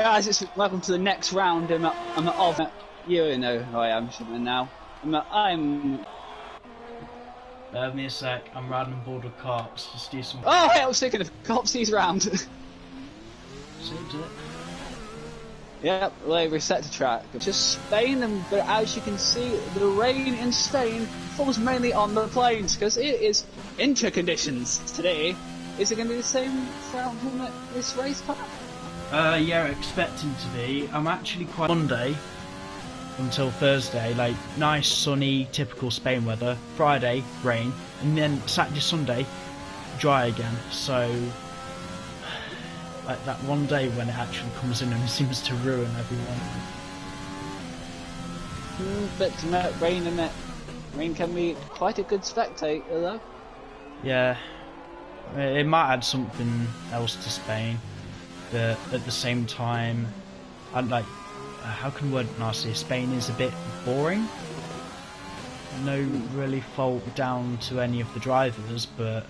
guys, welcome to the next round of you know who I am now. I'm Give me a sec, I'm riding on board with cops. Just do some. Oh, hey, I was thinking of cops these round. Seems it. Yep, they reset the track. Just Spain, but as you can see, the rain in Spain falls mainly on the plains because it is inter conditions today. Is it going to be the same throughout this race car? Yeah, expecting to be. I'm actually quite Monday until Thursday, like nice sunny typical Spain weather. Friday rain, and then Saturday Sunday dry again. So like that one day when it actually comes in and seems to ruin everyone. But rain can be quite a good spectator though. Yeah, it might add something else to Spain, but at the same time, I'd like. How can word nicely? Spain is a bit boring. No really fault down to any of the drivers, but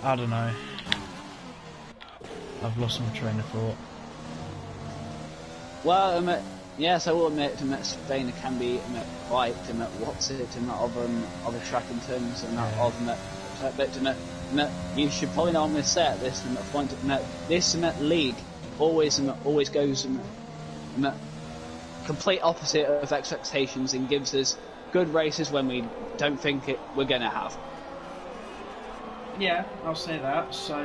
I don't know. I've lost my train of thought. Well, yes, I will admit Spain can be quite what's it of a track in terms of but you should probably know I'm going to say this point this league always goes complete opposite of expectations and gives us good races when we don't think we're going to have. Yeah, I'll say that. So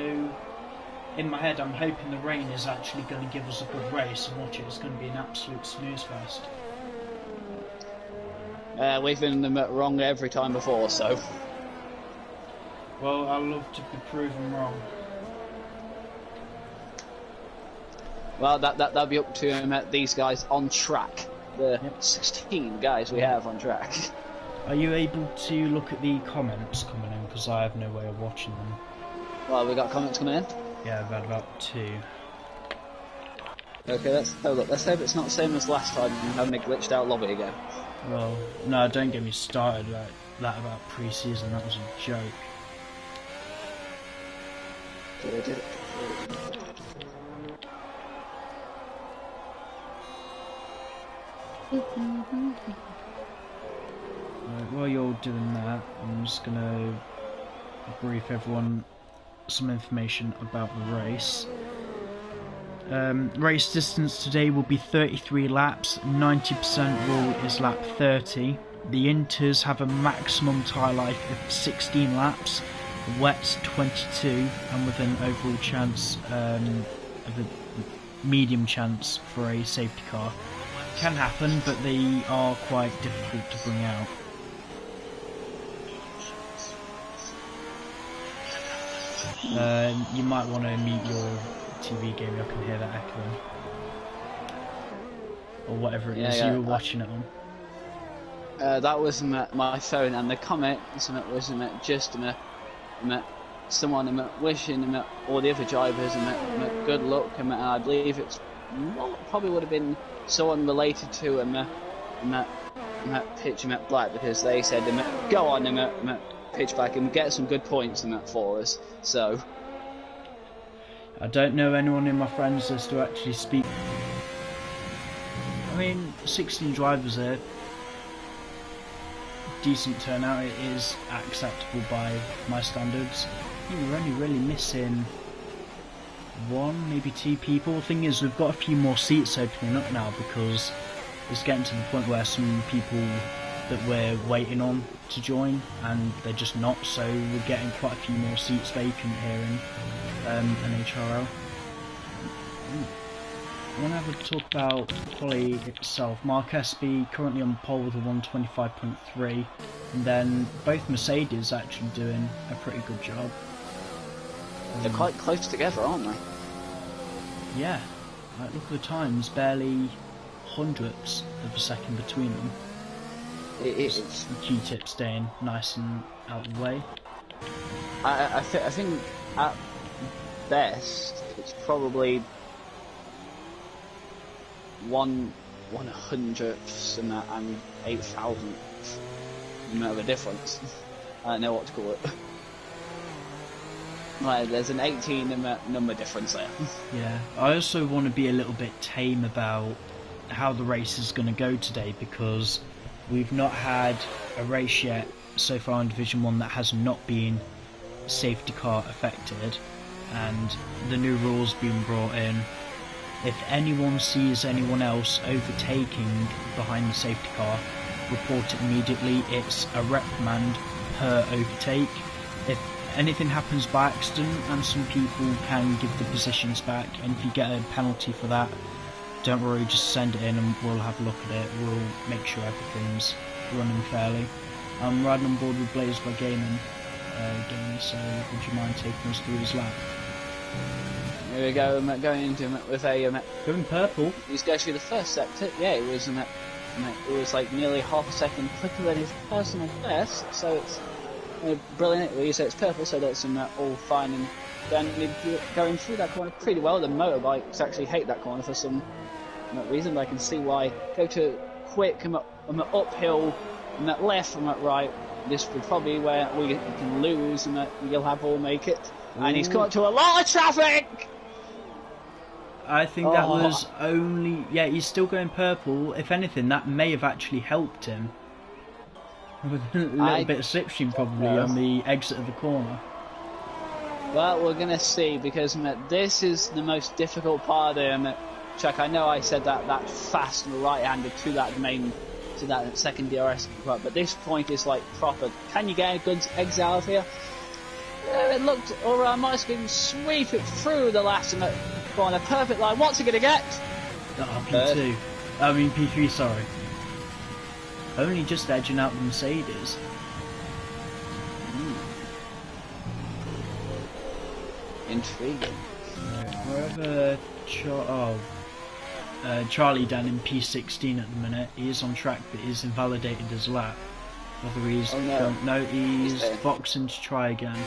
in my head I'm hoping the rain is actually going to give us a good race, and watch it, it's going to be an absolute snooze fest. We've been wrong every time before, so well, I love to be proven wrong. Well, that'll be up to these guys on track. The 16 guys we have on track. Are you able to look at the comments coming in? Because I have no way of watching them. Well, we got comments coming in? Yeah, I've had about 2. Okay, let's look. Let's hope it's not the same as last time and having a glitched out lobby again. Well, no, don't get me started like that about pre-season. That was a joke. Right, while you're doing that, I'm just gonna brief everyone some information about the race. Race distance today will be 33 laps. 90% rule is lap 30. The Inters have a maximum tyre life of 16 laps. The wets 22, and with an overall chance of a medium chance for a safety car. Can happen, but they are quite difficult to bring out. You might want to mute your TV game. I can hear that echoing, or whatever it is you were watching it on. That was my phone, and the comment was just someone wishing all the other drivers good luck, and I believe it's probably would have been someone related to Pitch Black, because they said go on Pitch Black and get some good points for us. So I don't know anyone in my friends list to actually speak. I mean, 16 drivers there, decent turnout. It is acceptable by my standards. I think we're only really missing 1, maybe 2 people. The thing is, we've got a few more seats opening up now because it's getting to the point where some people that we're waiting on to join and they're just not, so we're getting quite a few more seats vacant here in Nhrl. I want to have a talk about quality itself. Mark Espy currently on pole with a 125.3, and then both Mercedes actually doing a pretty good job. They're quite close together, aren't they? Yeah, like look at the times, barely hundredths of a second between them. It's Q-tip staying nice and out of the way. I think at best it's probably 1/100th and 8,000th of a difference. I don't know what to call it. Like, there's an 18 number difference there. Yeah, I also want to be a little bit tame about how the race is going to go today, because we've not had a race yet so far in Division 1 that has not been safety car affected, and the new rules being brought in. If anyone sees anyone else overtaking behind the safety car, report it immediately. It's a reprimand per overtake. If anything happens by accident, and some people can give the positions back, and if you get a penalty for that, don't worry, just send it in and we'll have a look at it. We'll make sure everything's running fairly. I'm riding on board with Blaze by Gaming, so would you mind taking us through his lap? Here we go, going into with a Going purple. He's going through the first sector. Yeah, it was like nearly half a second quicker than his personal best. So it's brilliant. We say it's purple, so that's all fine and then going through that corner pretty well. The motorbikes actually hate that corner for some reason, but I can see why. Go to quick, uphill, left, right. This would probably be where we can lose, and you'll have all make it. Ooh. And he's got to a lot of traffic. I think that was only... Yeah, he's still going purple. If anything, that may have actually helped him. With a little bit of slipstream probably on the exit of the corner. Well, we're going to see, because this is the most difficult part of the track. I know I said that fast and right-handed to that second DRS part, but this point is like proper. Can you get a good exit out of here? It looked alright. Might can sweep it through the last corner. Perfect line. What's he going to get? P2. I mean P3, sorry. Only just edging out the Mercedes. Intriguing. Wherever Charlie down in P16 at the minute, he is on track, but he's invalidated his lap. Whether he's he's boxing to try again.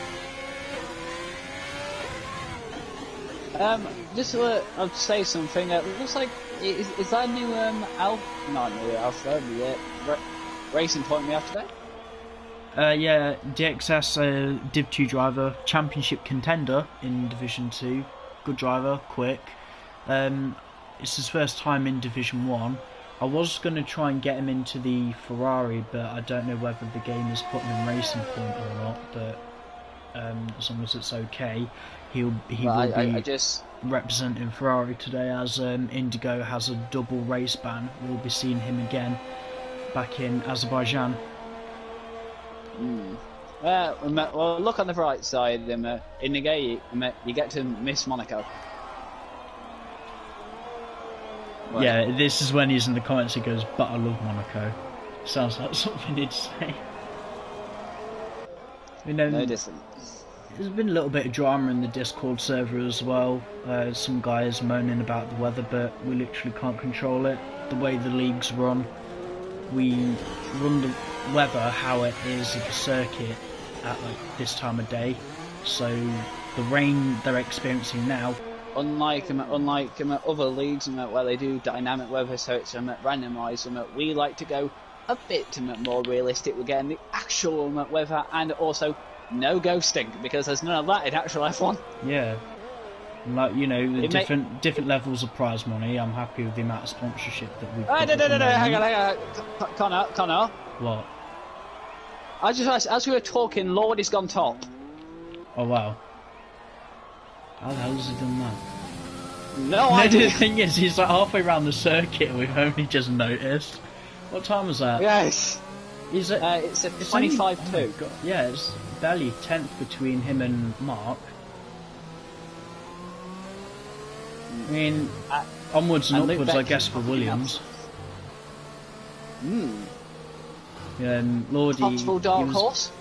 Just to say something. It looks like is that new racing point we have today? Yeah, DXS Div 2 driver, championship contender in Division 2. Good driver, quick. It's his first time in Division 1. I was going to try and get him into the Ferrari, but I don't know whether the game is putting him racing point or not. But as long as it's okay, he will be representing Ferrari today, as Indigo has a double race ban. We'll be seeing him again back in Azerbaijan. Well, look on the bright side. Indigo, you get to miss Monaco. Well, yeah, this is when he's in the comments. He goes, "But I love Monaco." Sounds like something he'd say. No distance. There's been a little bit of drama in the Discord server as well. Some guys moaning about the weather, but we literally can't control it. The way the leagues run, we run the weather how it is at the circuit at like this time of day. So the rain they're experiencing now, unlike other leagues where they do dynamic weather, so it's randomised, we like to go a bit more realistic. We're getting the actual weather, and also no ghosting, because there's none of that in actual F1. Yeah, like the different levels of prize money. I'm happy with the amount of sponsorship that we've got. No, hang on, Connor. What? I just, as we were talking, Lord has gone top. Oh wow. How the hell has he done that? No idea. The thing is, he's like halfway around the circuit and we've only just noticed. What time was that? Yes. It's a 25-2. Oh, yeah, it's barely 10th between him and Mark. I mean, onwards and upwards, I guess, for Williams. Lordy, possible dark horse?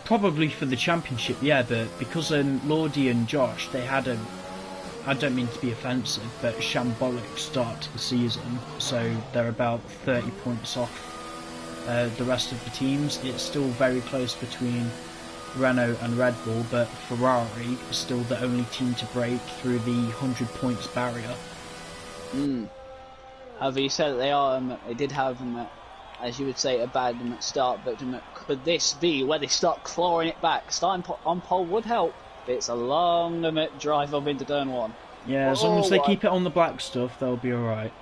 Probably for the championship, yeah, but because Lordy and Josh, they had I don't mean to be offensive, but shambolic start to the season, so they're about 30 points off the rest of the teams. It's still very close between Renault and Red Bull, but Ferrari is still the only team to break through the 100 points barrier. However, you said that they did have as you would say, a bad start, but could this be where they start clawing it back? Starting on pole would help, but it's a long drive up into turn 1. Yeah, as long as they keep it on the black stuff, they'll be alright.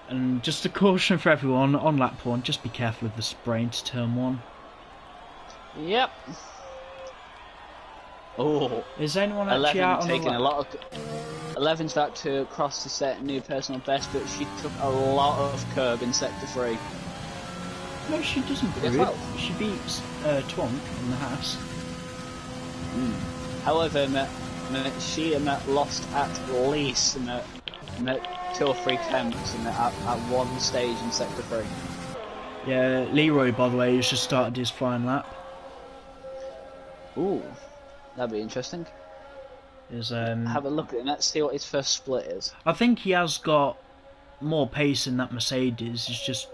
And just a caution for everyone, on lap 1, just be careful of the spray into turn 1. Yep. Oh, is anyone actually out on the taking a lot of 11's about to cross to set new personal best, but she took a lot of curb in sector 3. No, she doesn't prove. She beats Twonk in the Haas. However, she lost at least 2 or 3 attempts at one stage in sector 3. Yeah, Leroy, by the way, has just started his flying lap. Ooh, that'd be interesting. Have a look at it. Let's see what his first split is. I think he has got more pace in that Mercedes. He's just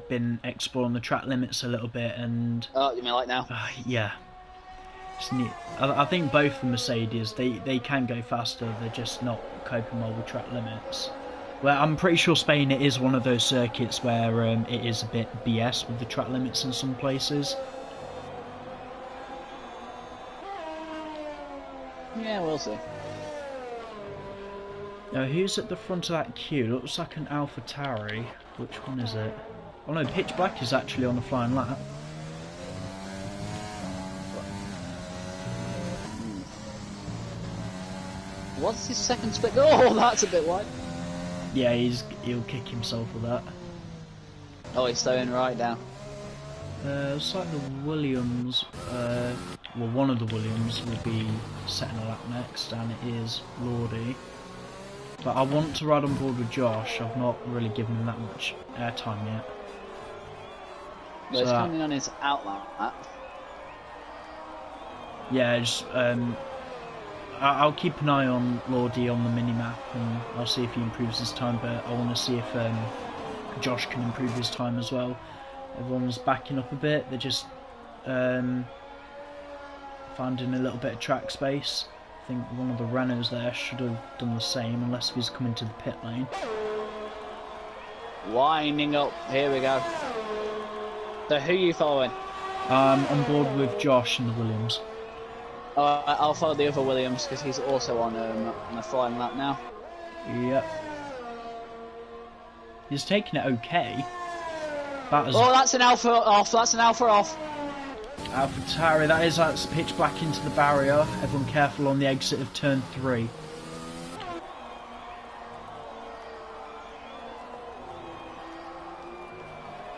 been exploring the track limits a little bit, and oh, you mean like now? Yeah. I think both the Mercedes they can go faster. They're just not coping well with track limits. Well, I'm pretty sure Spain it is one of those circuits where it is a bit BS with the track limits in some places. Yeah, we'll see. Now, who's at the front of that queue? Looks like an AlphaTauri. Which one is it? Oh no, Pitch Black is actually on the flying lap. What's his second split? Oh, that's a bit wide. Yeah, he'll kick himself with that. Oh, he's slowing right down. Looks like the Williams, well, one of the Williams will be setting a lap next, and it is Lordy. But I want to ride on board with Josh. I've not really given him that much airtime yet. But so it's coming on his outline lap. Yeah, just, I'll keep an eye on Lordy on the mini-map, and I'll see if he improves his time, but I want to see if Josh can improve his time as well. Everyone's backing up a bit, they're just finding a little bit of track space. I think one of the Renaults there should have done the same, unless he was coming to the pit lane. Winding up, here we go. So who are you following? I'm on board with Josh and the Williams. I'll follow the other Williams because he's also on a flying lap now. Yep. He's taking it okay. Oh, that's an Alpha off. That's an Alpha off. AlphaTauri, that's Pitch Black into the barrier. Everyone careful on the exit of turn 3.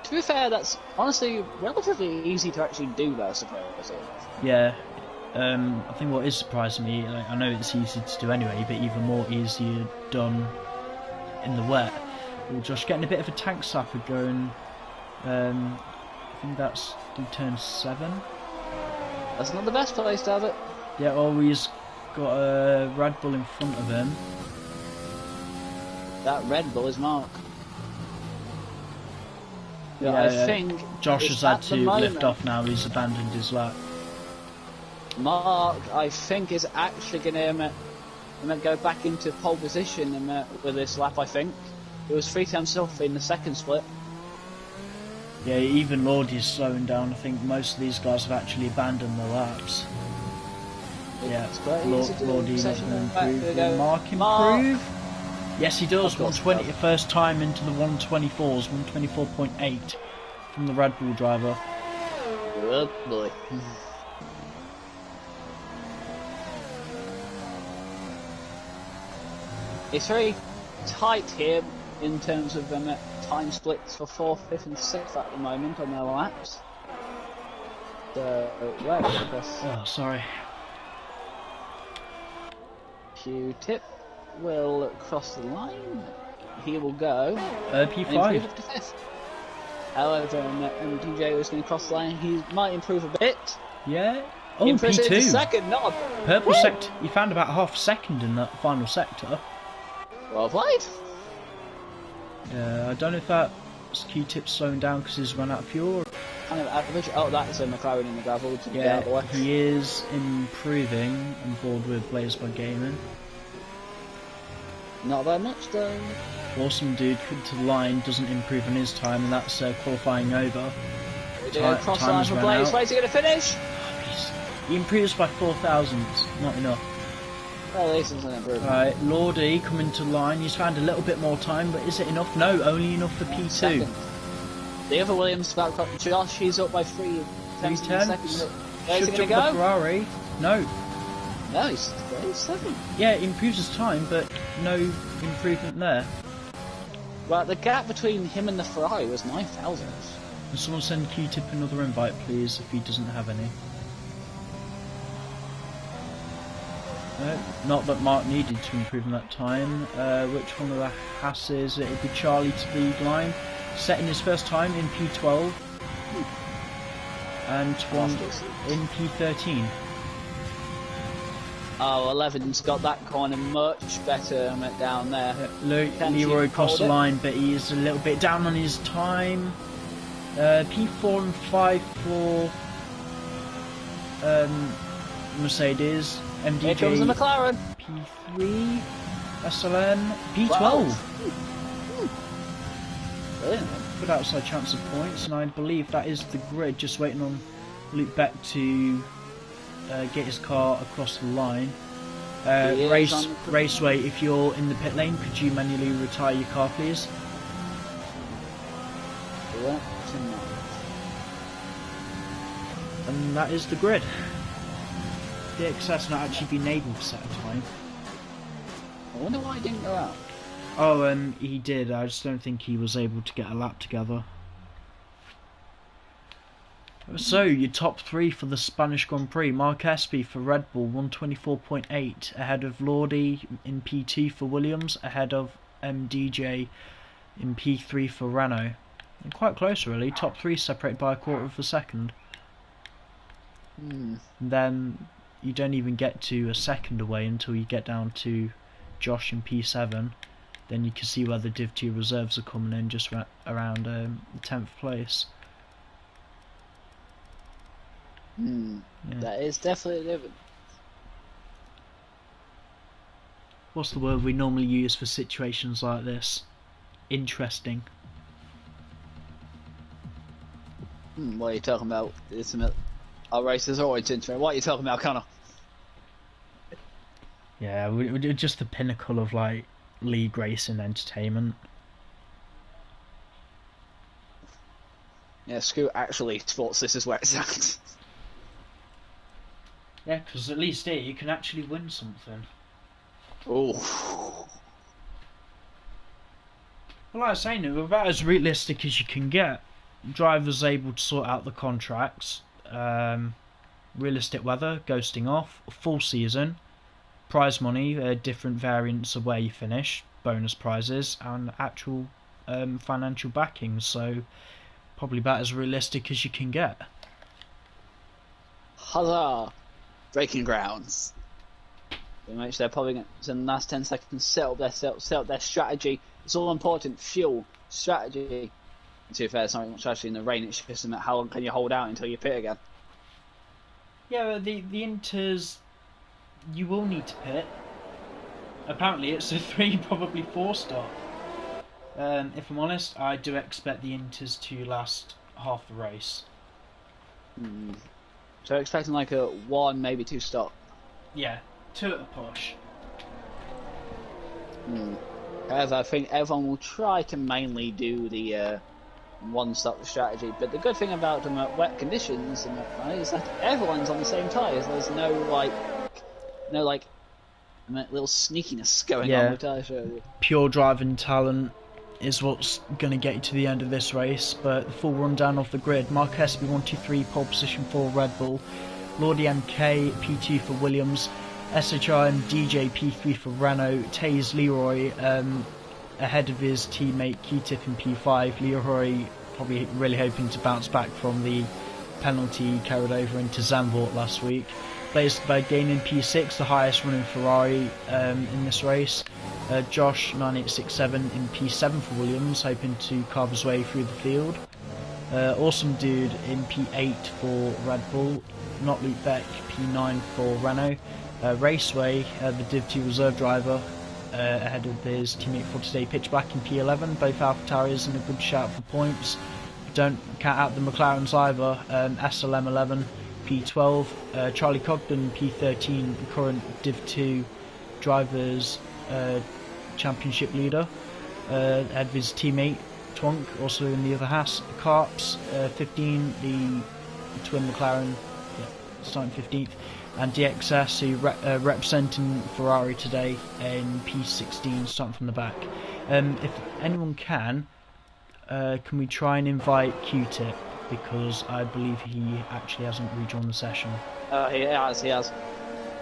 To be fair, that's honestly relatively easy to actually do, though, I suppose. Yeah. I think what is surprising me, I know it's easy to do anyway, but even more easier done in the wet. We're just getting a bit of a tank slapper going. I think that's turn 7. That's not the best place to have it. Yeah, well, he's got a Red Bull in front of him. That Red Bull is Mark. Yeah, I think Josh has had to lift off now. He's abandoned his lap. Mark, I think, is actually going to go back into pole position with this lap. I think it was 3 times off in the second split. Yeah, even Lordy's slowing down. I think most of these guys have actually abandoned their laps. Yeah, Lordy not going to improve. Will Mark improve? Yes, he does. 120, first time into the 124s, 124.8 from the Red Bull driver. Good boy. It's very tight here in terms of time splits for 4th, 5th and 6th at the moment on their laps. So, oh, sorry. Q-Tip will cross the line. He will go P5. Up to 5th. However, DJ was going to cross the line. He might improve a bit. Yeah. Oh, P2. Second, not purple sector. He found about half a second in that final sector. Well played. Yeah, I don't know if that's Q-Tip slowing down because he's run out of fuel. Kind of average. Oh, that's a McLaren in the gravel. To get out of the way. He is improving on board with Blaze by Gaming. Not that much though. Awesome Dude to the line, doesn't improve on his time, and that's qualifying over. Cross line for Blaze. Where's he going to finish? He improves by 4 thousandths, not enough. Well, at least it's an improvement. Right, Lordy coming to line. He's found a little bit more time, but is it enough? No, only enough for P2. Second. The other Williams about Josh. He's up by 3 tenths. Where's he going to go? Ferrari. No. No, he's 7. Yeah, it improves his time, but no improvement there. Well, the gap between him and the Ferrari was 9 thousandths. Can someone send Q-Tip another invite, please, if he doesn't have any? Not that Mark needed to improve in that time. Which one of the Hasses? It would be Charlie to lead line. Setting his first time in P12. And one in P13. Oh, 11's got that corner much better down there. Leroy crossed the line, but he is a little bit down on his time. P4 and 5 for Mercedes. MDJ. Here comes the McLaren. P3. SLM. P12. Brilliant. Good outside chance of points, and I believe that is the grid. Just waiting on Luke Beck to get his car across the line. Raceway, if you're in the pit lane, could you manually retire your car, please? Yeah. And that is the grid. The XS not actually been able to set a time. I wonder why he didn't go out. Oh, he did. I just don't think he was able to get a lap together. So, your top 3 for the Spanish Grand Prix. Mark Espy for Red Bull, 124.8, ahead of Lordy in P2 for Williams, ahead of DJ in P3 for Renault. And quite close, really. Top 3 separated by a quarter of a second. Then you don't even get to a second away until you get down to Josh in P7. Then you can see where the Div 2 reserves are coming in, just around 10th place. Yeah. That is definitely different. What's the word we normally use for situations like this? Interesting. What are you talking about? Our races are always interesting. What are you talking about, Connor? Yeah, we're just the pinnacle of like league racing entertainment. Yeah, screw actually sports. This is where it's at. Yeah, because at least here you can actually win something. Oh. Well, like I was saying, we're about as realistic as you can get. Drivers able to sort out the contracts. Realistic weather, ghosting off, full season, prize money, different variants of where you finish, bonus prizes, and actual financial backing. So probably about as realistic as you can get. Huzzah! Breaking grounds. In which they're probably going to, in the last 10 seconds, set up their strategy. It's all important. Fuel, strategy. To be fair, it's not much strategy in the rain. It's just about how long can you hold out until you pit again. Yeah, the Inters, you will need to pit. Apparently it's a 3, probably 4 stop. If I'm honest, I do expect the Inters to last half the race. So expecting like a 1, maybe 2 stop. Yeah, 2 at a push. However, I think everyone will try to mainly do the 1 stop strategy. But the good thing about them at wet conditions is that everyone's on the same tyres. There's no little sneakiness going on with tyre strategy. Pure driving talent is what's going to get you to the end of this race. But the full rundown of the grid: Mark Espy 123, pole position for Red Bull, Lordy MK P2 for Williams, SHI and DJ P3 for Renault, Taze Leroy ahead of his teammate Q-Tip in P5. Leroy probably really hoping to bounce back from the penalty he carried over into Zandvoort last week. Blaisberg gaining P6, the highest running Ferrari in this race. Josh 9867 in P7 for Williams, hoping to carve his way through the field. Awesome Dude in P8 for Red Bull. Not Luke Beck, P9 for Renault. Raceway, the Div 2 reserve driver, ahead of his teammate for today, Pitch Black in P11. Both AlphaTauri's in a good shout for points. Don't count out the McLarens either. SLM11, P12, Charlie Cogden, P13, current Div 2 drivers championship leader, ahead of his teammate Twonk, also in the other Haas. Carps 15, the twin McLaren, starting 15th, and DXS, who representing Ferrari today in P16, starting from the back. If anyone can we try and invite Q-Tip, because I believe he actually hasn't rejoined the session. He has.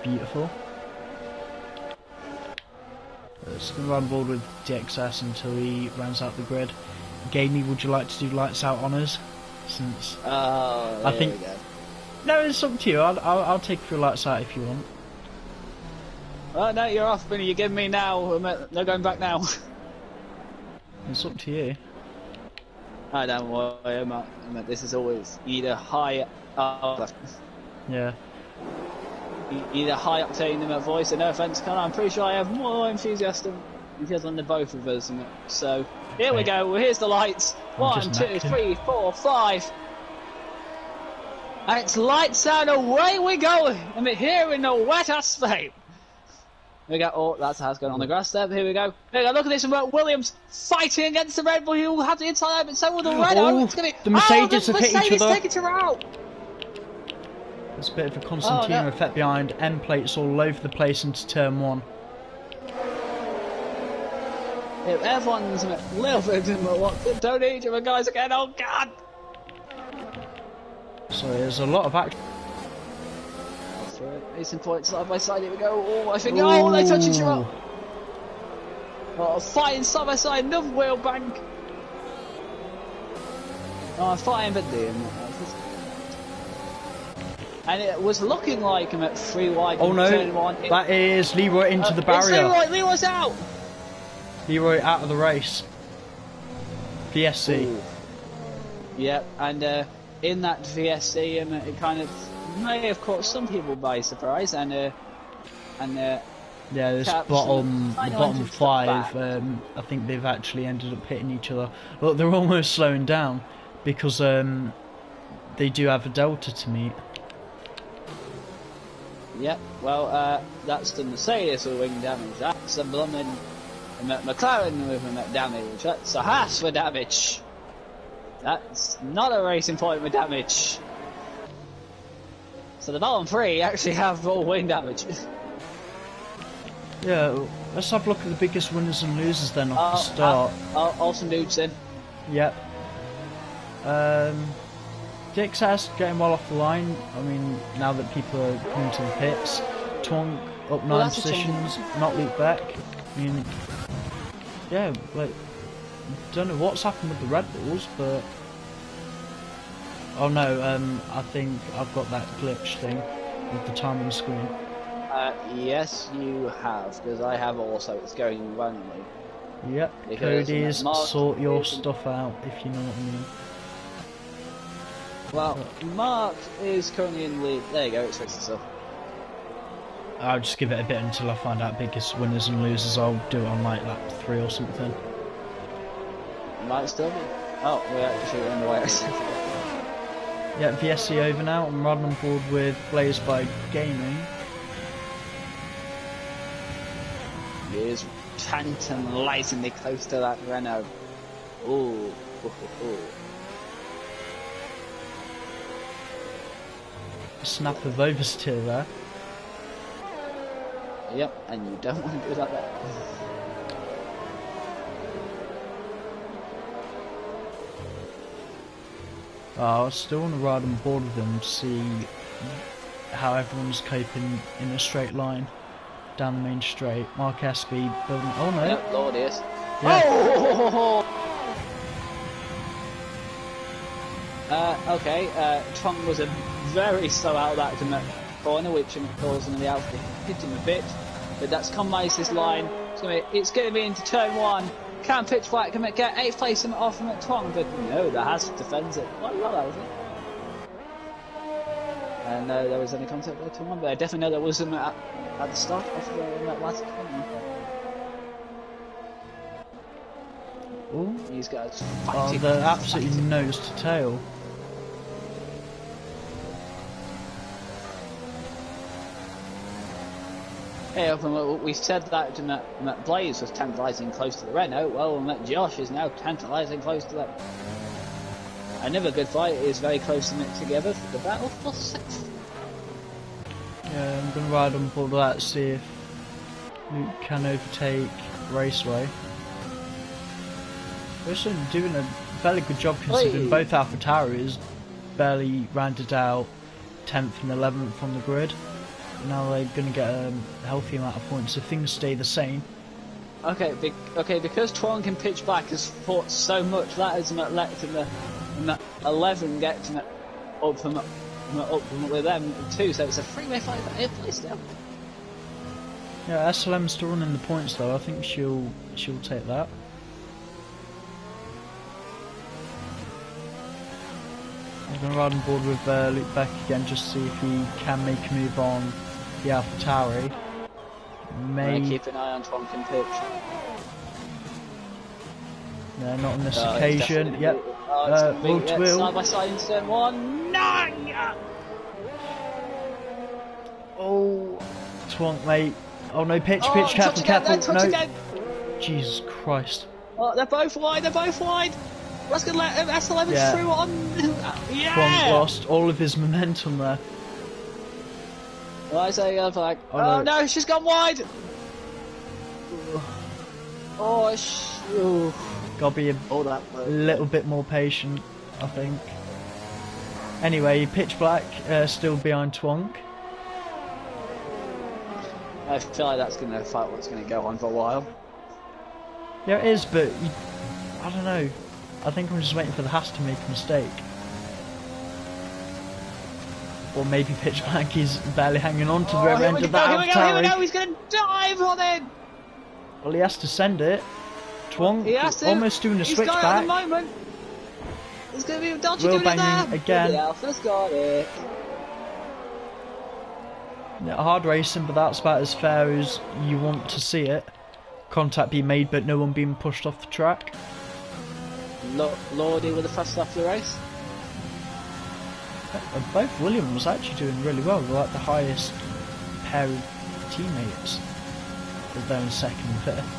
Beautiful. Just going to run board with DXS until he rounds out the grid. Gamey, would you like to do lights out honours? Since I think we go. No, it's up to you. I'll take a few lights out if you want. Oh no, you're off, Vinny. You're giving me now. No going back now. It's up to you. I don't worry, Matt. This is always either high Yeah. Either high octane voice, and no offence, Connor, I'm pretty sure I have more enthusiasm than both of us. So here we go. Well, here's the lights. 1, 2, 3, 4, 5. And it's lights out, away we go. Here in the wet asphalt. Here we go. Oh, that's how it's going on the grass there. Here we go. Here we go. Look at this. Williams fighting against the Red Bull. He'll have the inside, but so will the Red. It's going to be. The Mercedes have hit each other. Taking her out. There's a bit of a Constantino effect behind. End plates all over the place into turn 1. If everyone's a little bit don't eat each other, guys, again. Oh God. So there's a lot of action. Racing points side by side. Here we go. Oh, I think. Oh, they touch each other. Oh, fighting side by side. Another wheel bank. Oh, fighting but doing. And it was looking like him at 3 wide. Oh no, that is Leroy into the barrier. Leroy's out. Leroy out of the race. VSC. Ooh. Yep, and in that VSC, it kind of may have caught some people by surprise, and yeah, this bottom 5. I think they've actually ended up hitting each other. Look, they're almost slowing down because they do have a delta to meet. Yep, well, that's the Mercedes with wing damage. That's a blooming McLaren with damage. That's a Haas with damage. That's not a racing point with damage. So the bottom 3 actually have all wing damage. Yeah, let's have a look at the biggest winners and losers then off the start. Awesome dudes in. Yep. DXS getting well off the line. I mean, now that people are coming to the pits. Twonk up 9 positions, not Luke Beck. I mean, yeah, like, don't know what's happened with the Red Bulls, but oh no, I think I've got that glitch thing with the time on the screen. Yes, you have, because I have also. It's going randomly. Yep, code is sort your stuff out, if you know what I mean. Well, Mark is currently in the. There you go, it's fixed itself. I'll just give it a bit until I find out biggest winners and losers. I'll do it on like lap 3 or something. Might still be. Oh, we're actually on the way. Yeah, VSC over now. I'm riding on board with Blaze by Gaming. He is tantalisingly close to that Renault. Ooh. Snap of oversteer there. Yep, and you don't want to do that there. I still want to ride on board with them to see how everyone's coping in a straight line down the main straight. Mark Espy building. Oh no! Yep, Lord is. Yeah. Oh! Okay. Twonk was a very slow out of that corner, which caused him the outfit hitting a bit. But that's compromised line. It's going to be into turn 1. Can Pitch Black can get 8th place off him at Twonk, but no, the Haas defends it quite well, that was it. And there was any contact there to 1, but I definitely know there was at the start of that last corner. Oh, These guys oh, fighting. they're absolutely nose to tail. Hey, we said that Blaze was tantalising close to the Renault. Well, Josh is now tantalising close to that. Another good fight is very close knit together for the battle for sixth. Yeah, I'm going to ride on board with that, see if Luke can overtake Raceway. We're also doing a fairly good job considering both AlphaTauris barely rounded out 10th and 11th on the grid. Now they're going to get a healthy amount of points if things stay the same. Okay, because Tron can pitch back has fought so much, that has let the 11 get up from with them too, so it's a three-way fight for 8th place now. Yeah, SLM's still running the points though. I think she'll take that. I'm going to ride on board with Luke Beck again just to see if he can make a move on the AlphaTauri. Keep an eye on Tron can pitch. No, not on this occasion. Yep. Wheel to wheel. Side by side in turn one. No! Oh, Twonk, mate. Oh no, pitch, careful. No. Jesus Christ. Oh, they're both wide. Let's get SL11 through on. Yeah! Twonk lost all of his momentum there. Well, I say, like, oh no, she's gone wide. Gotta be a little bit more patient, I think. Anyway, Pitch Black still behind Twonk. I feel like that's going to fight what's going to go on for a while. Yeah, it is, but I don't know. I think I'm just waiting for the Haas to make a mistake. Or maybe Pitch Black is barely hanging on to the rear end of that AlphaTauri. Here we go, he's going to dive on it! Well, he has to send it. Twonk almost doing a switchback. He's got it at the moment. There's going to be a dodgy wheel doing it banging there. again. The Alpha's got it. Yeah, hard racing, but that's about as fair as you want to see it. Contact being made, but no one being pushed off the track. Lordy with the fast lap of the race. Both Williams actually doing really well. They're like the highest pair of teammates. They're in second and fifth.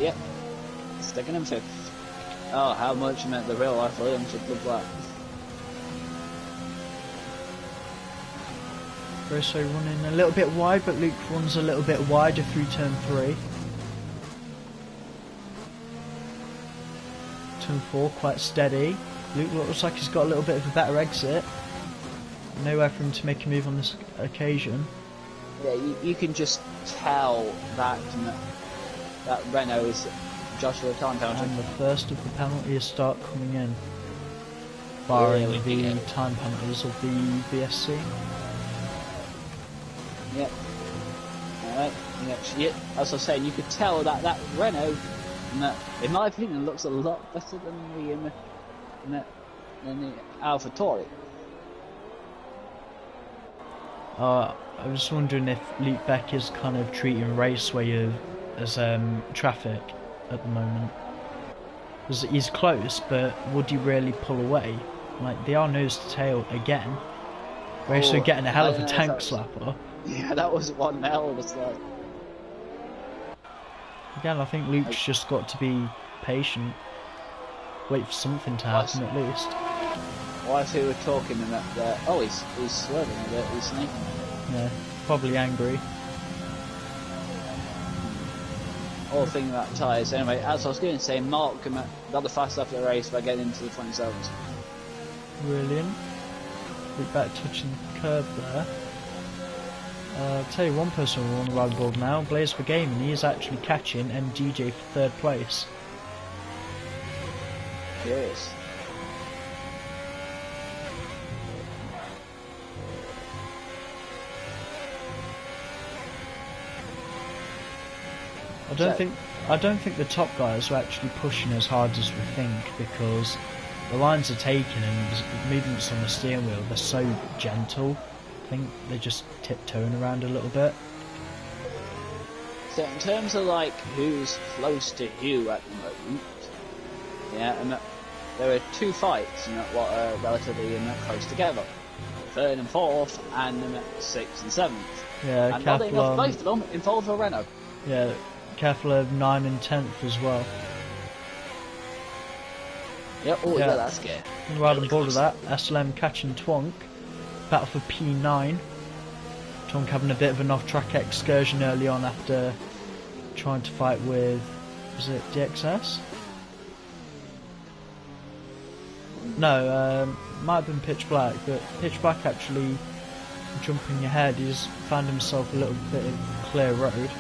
Yep. Second and fifth. Oh, how much meant the real life Williams would love that. Grosso running a little bit wide, but Luke runs a little bit wider through turn 3. Turn 4, quite steady. Luke looks like he's got a little bit of a better exit. Nowhere for him to make a move on this occasion. Yeah, you can just tell that Renault is Joshua time penalty. And the first of the penalties start coming in. Barring the time penalties of the VSC. Yep. Alright. Yep. As I was saying, you could tell that Renault, in my opinion, looks a lot better than the AlphaTauri. I was wondering if Luke Beck is kind of treating Raceway as traffic at the moment. Because he's close, but would he really pull away? Like, they are nose to tail again. Raceway getting a hell of a tank slapper. Yeah, that was one hell of a slide. Again, I think Luke's just got to be patient. Wait for something to happen at least. Well, I see we're talking and that. Oh, he's swerving a bit. He's sneaking. Yeah, probably angry. All thing about tyres. Anyway, as I was going to say, Mark got the fast after the race by getting into the 27s. Brilliant. Luke back touching the curb there. I'll tell you one person we're on the ride board now, Blaze for Gaming. He is actually catching MDJ for 3rd place. Yes. I don't think the top guys are actually pushing as hard as we think, because the lines are taken and the movements on the steering wheel, they're so gentle. I think they're just tiptoeing around a little bit. So in terms of like who's close to who at the moment, yeah, and there are two fights what are relatively close together. 3rd and 4th, and 6th and 7th. Yeah, and oddly enough, both of them involve a Renault. Yeah, careful of 9 and 10th as well. Yep, oh yeah, that's good. Right on board with that, SLM catching Twonk. Battle for P9. Twonk having a bit of an off-track excursion early on after trying to fight with, was it DXS? No, might have been Pitch Black, but Pitch Black actually jumping ahead, he's found himself a little bit of clear road.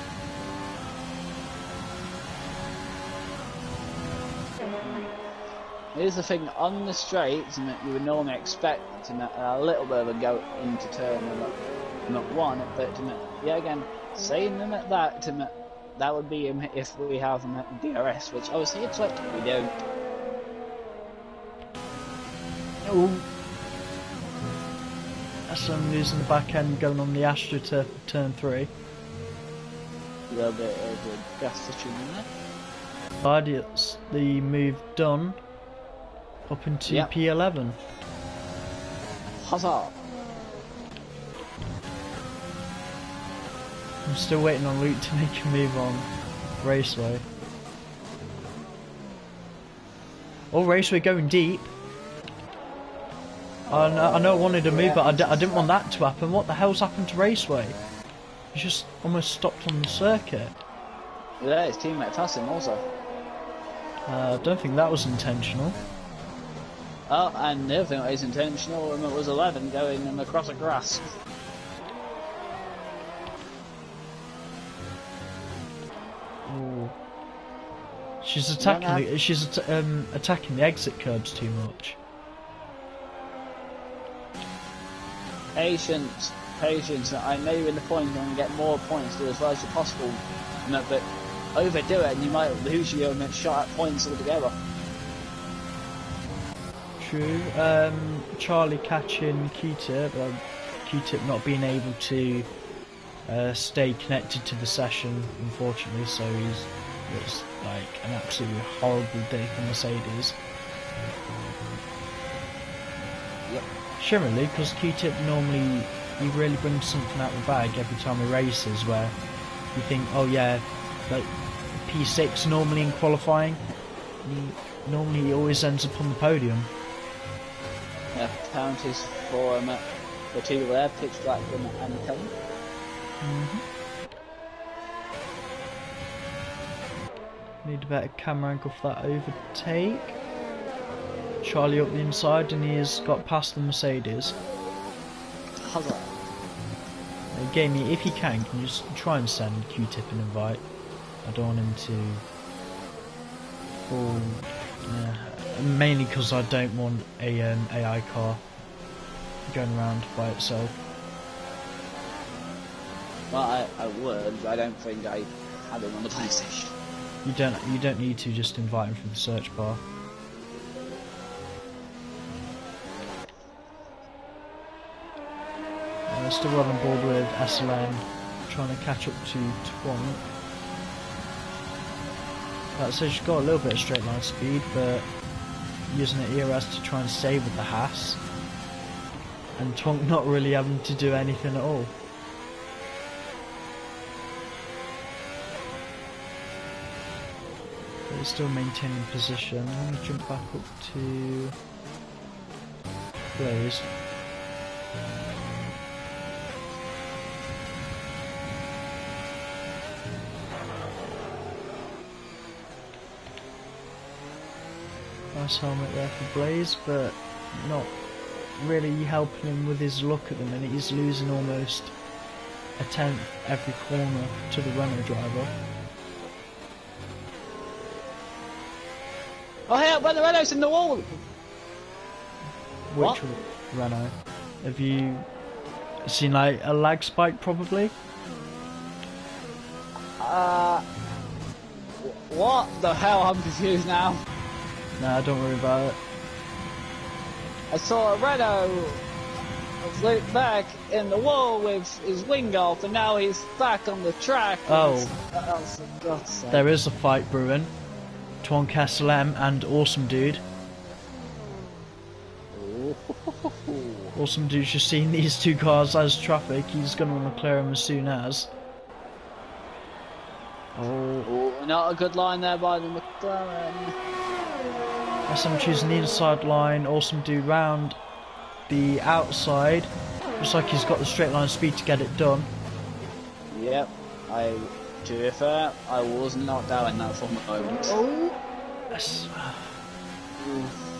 Here's the thing, on the straights, you would normally expect a little bit of a go into turn one, but yeah, again, saying that would be if we have DRS, which obviously it's like we don't. Oh, SM losing the back end, going on the AstroTurf for turn 3. A little bit of a gas station in there. It's the move done up into P11. Huzzah! I'm still waiting on Luke to make a move on Raceway. Oh, Raceway going deep. I know I wanted to move, but I didn't want that to happen. What the hell's happened to Raceway? He just almost stopped on the circuit. Yeah, his teammate passed him also. I don't think that was intentional. Oh, and the other thing that is intentional was 11 going across the grass. Ooh. She's attacking. Attacking the exit curbs too much. Patience. I know you're in the point, you want to get more points, do as well as possible. But overdo it, and you might lose your shot at points altogether. True. Charlie catching Q-Tip. Q-Tip not being able to stay connected to the session, unfortunately. So it's like an absolutely horrible day for Mercedes. Yep. Surely, because Q-Tip normally he really brings something out of the bag every time he races, where you think, oh yeah, like P6 normally in qualifying, he always ends up on the podium. Yeah, penalties for the two there, Pitch Black and Kelly. Need a better camera angle for that overtake. Charlie up the inside, and he has got past the Mercedes. Huzzah. Gamey, if you can you just try and send Q-Tip an invite? I don't want him to fall. Mainly because I don't want a AI car going around by itself. Well, I would, but I don't think I had him on the PlayStation. You don't need to, just invite him from the search bar. Still well on board with SLM, trying to catch up to Twonk. That says she's got a little bit of straight line speed, but using the ERS to try and stay with the Haas, and Twonk not really having to do anything at all. But it's still maintaining position. I'm going to jump back up to Blaze. Nice helmet there for Blaze, but not really helping him with his luck at the minute. He's losing almost a tenth every corner to the Renault driver. Oh hey, but the Renault's in the wall! Which Renault? Have you seen like a lag spike probably? What the hell? I'm confused now. Nah, don't worry about it. I saw a Renault It's Luke back in the wall with his wing off, and now he's back on the track. Oh, for God's sake. There is a fight brewing. Twonk SLM and Awesome Dude. Awesome Dude's just seen these two cars as traffic. He's going to want to clear them as soon as. Oh, not a good line there by the McLaren. SM choosing the inside line. Awesome Dude round the outside. Looks like he's got the straight line speed to get it done. Yep, to be fair, I was not doubting that for a moment. Oh!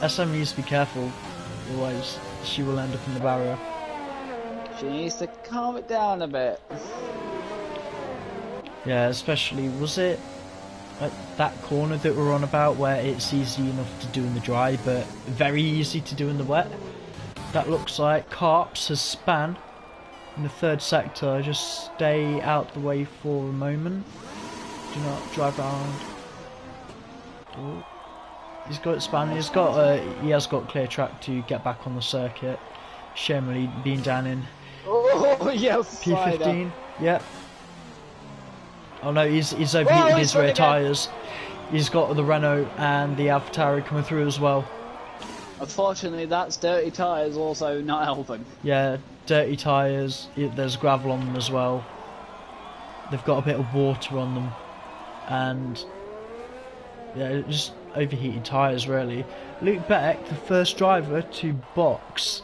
SM needs to be careful, otherwise she will end up in the barrier. She needs to calm it down a bit. Yeah, especially, was it like that corner that we're on about where it's easy enough to do in the dry but very easy to do in the wet? That looks like Carps has span in the third sector. Just stay out the way for a moment. Do not drive around. Oh. He's got it span. He has got clear track to get back on the circuit. Shamefully being down in P15. Yep. Oh no, he's overheated his rear tyres. He's got the Renault and the AlphaTauri coming through as well. Unfortunately, that's dirty tyres also not helping. Yeah, dirty tyres. There's gravel on them as well. They've got a bit of water on them, and yeah, just overheated tyres really. Luke Beck, the first driver to box.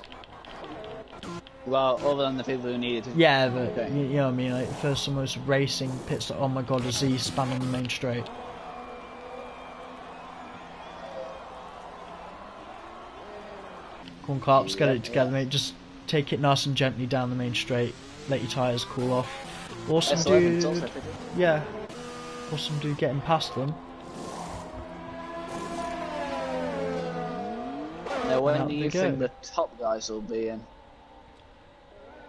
Well, other than the people who needed to. Yeah, but okay. You know what I mean. Like first, almost racing pits. Oh my God, as he span on the main straight. Come on, Carps, get it together, mate. Just take it nice and gently down the main straight. Let your tyres cool off. Awesome Dude. Yeah. Awesome Dude getting past them. Now, when do you think the top guys will be in?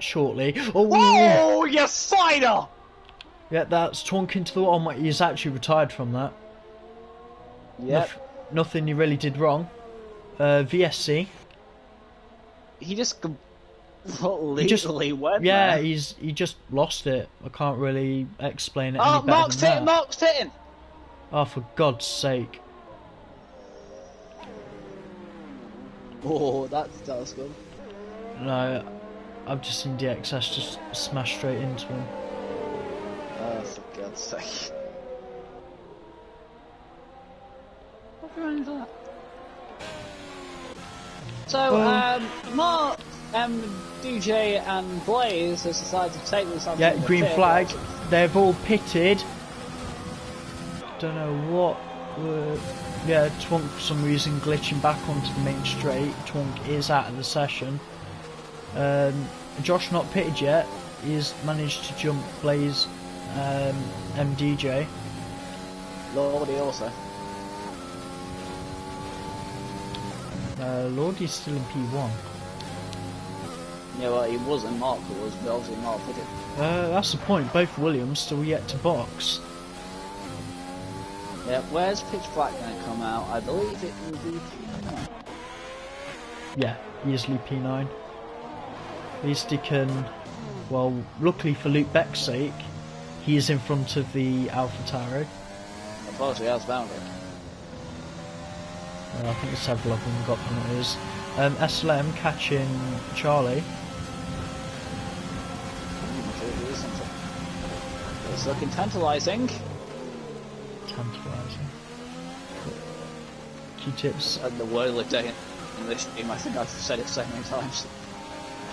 Shortly. Oh, whoa, you spider! Yeah, that's Twonk into the wall. Oh, he's actually retired from that. Yep. Nothing he really did wrong. VSC. He just completely went yeah, there. he just lost it. I can't really explain it any better Mark's than hitting, that. Mark's hitting! Oh, for God's sake. Oh, that was good. No, I've just seen DXS just smash straight into him. Oh, for God's sake. What's wrong with that? So, Mark, DJ and Blaze has decided to take this on. Yeah, green flag. They've all pitted. Don't know what. Yeah, Twonk for some reason glitching back onto the main straight. Twonk is out of the session. Josh not pitted yet. He's managed to jump Blaze, MDJ. Lordy also. Lordy's still in P1. Yeah, well, he wasn't. Mark was, but obviously Mark pitted. That's the point. Both Williams still yet to box. Yeah, where's Pitch Black going to come out? I believe it will be P9. Yeah, easily P9. At least he can. Well, luckily for Luke Beck's sake, he is in front of the AlphaTauri. Unfortunately, that's boundary. I think several of them got penalties. SLM catching Charlie. It's looking tantalising. Tantalising. Q-tips. And the word of the day in this game, I think I've said it so many times.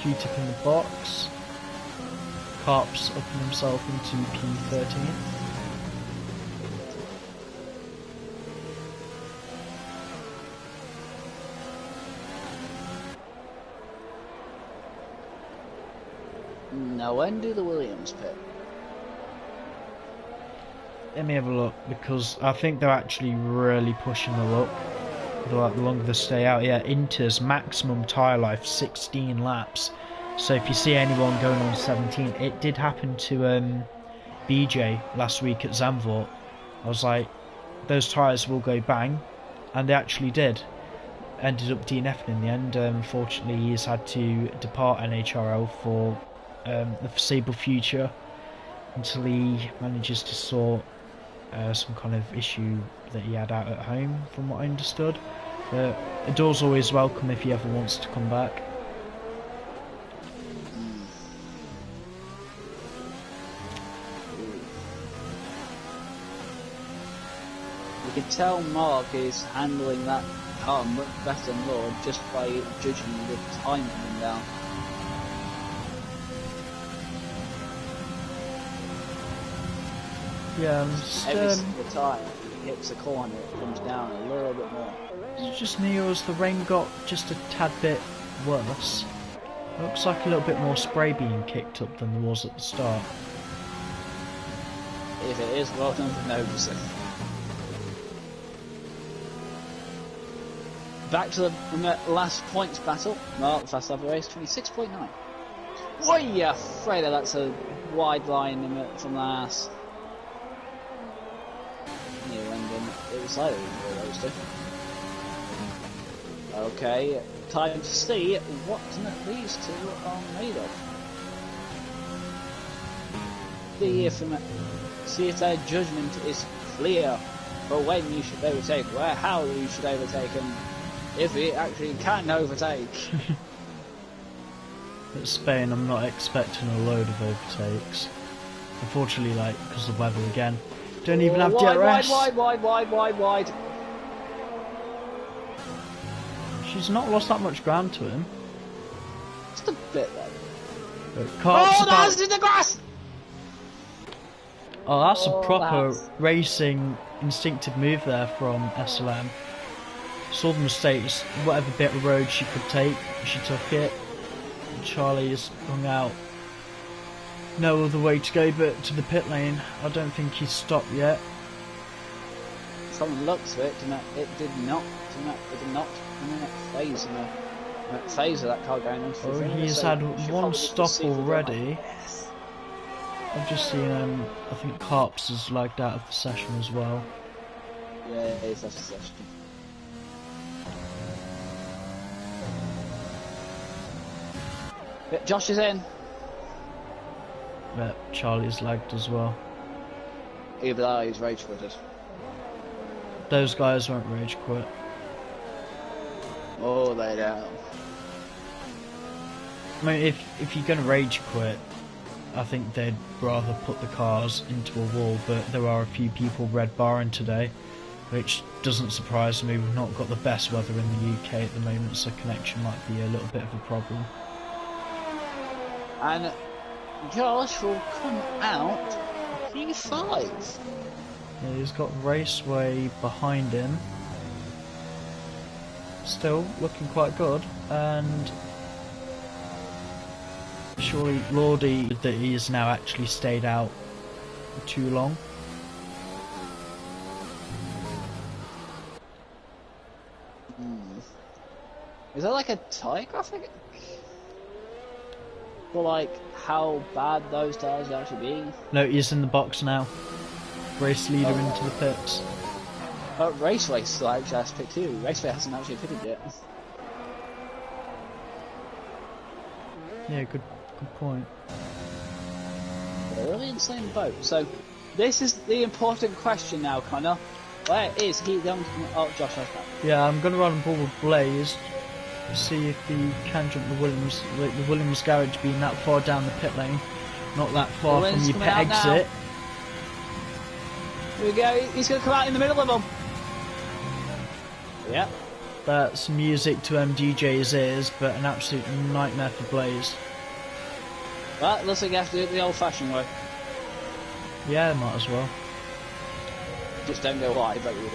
Q-tip in the box. Carps upping himself into P13. Now, when do the Williams pit? Let me have a look, because I think they're actually really pushing the luck. Like the longer they stay out, yeah, Inter's maximum tyre life 16 laps. So if you see anyone going on 17, it did happen to BJ last week at Zandvoort. I was like, those tyres will go bang, and they actually did. ended up DNFing in the end. Unfortunately, he's had to depart Nhrl for the foreseeable future until he manages to sort some kind of issue that he had out at home, from what I understood. But the door's always welcome if he ever wants to come back. You can tell Mark is handling that car much better than Lord just by judging the time coming down. Yeah, every single time he hits a corner, it comes down a little bit more. It's just Nhrl, the rain got just a tad bit worse. It looks like a little bit more spray being kicked up than there was at the start. If it is, well done for noticing. Back to the last points battle. Well, fast lap race, 26.9. Why you afraid of that's a wide line from last. It was either of those two. Okay, time to see what these two are made of. See if their judgment is clear for when you should overtake, how you should overtake, and if it actually can overtake. At Spain, I'm not expecting a load of overtakes. Unfortunately, because of the weather again. Don't even have DRS. Wide. She's not lost that much ground to him. Just a bit though. Oh, that's in the grass! Oh, that's a proper racing instinctive move there from SLM. Saw the mistakes, whatever bit of road she could take, she took it. Charlie's hung out. No other way to go but to the pit lane. I don't think he's stopped yet. From the looks of it, it did not phase him. Phase of that car going into the thing. He's had one stop already. I've just seen I think Carps has lagged out of the session as well. Yeah, he's left the session. Yeah, Josh is in. Yeah, Charlie's lagged as well. Either that or he's rage quitted. Those guys won't rage quit. Oh, they don't. I mean, if you're going to rage quit, I think they'd rather put the cars into a wall, but there are a few people red barring today, which doesn't surprise me. We've not got the best weather in the UK at the moment, so connection might be a little bit of a problem. And Josh will come out P5. Yeah, he's got Raceway behind him. Still looking quite good, and surely Lordy that he has now actually stayed out too long. Is that like a tyre graphic? For how bad those tyres are actually being? No, he's in the box now. Race leader into the pits. Raceway still actually has to pick too. Raceway hasn't actually pitted yet. Yeah, good point. They're really in the same boat. So this is the important question now, Connor. Where is he going to... Oh, Josh has that. Yeah, I'm going to run a ball with Blaze. See if he can jump the Williams garage being that far down the pit lane. Not that far from your pit exit. Here we go. He's going to come out in the middle of them. Yeah. That's music to MDJ's ears, but an absolute nightmare for Blaze. Well, looks like you have to do it the old-fashioned way. Yeah, might as well. Just don't go wide, but you would.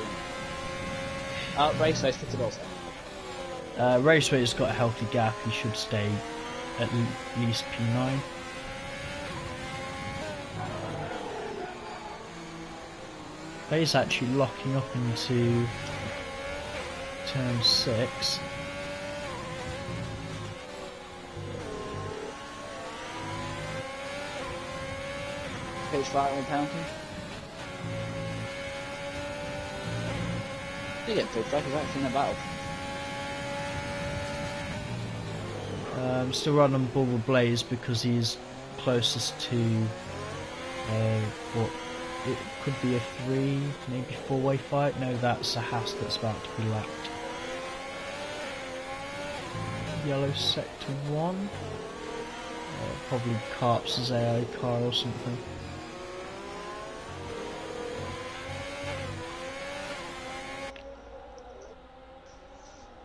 Raceway's pitted also. Raceway's got a healthy gap. He should stay at least P9. He's actually locking up into turn 6. Pitch right on penalty. You get pitch back, is actually in a battle. Still running Bubble Blaze because he's closest to what it could be a 3, maybe 4-way fight. No, that's a Haas that's about to be lapped. Yellow sector 1. Probably Carp's AI car or something.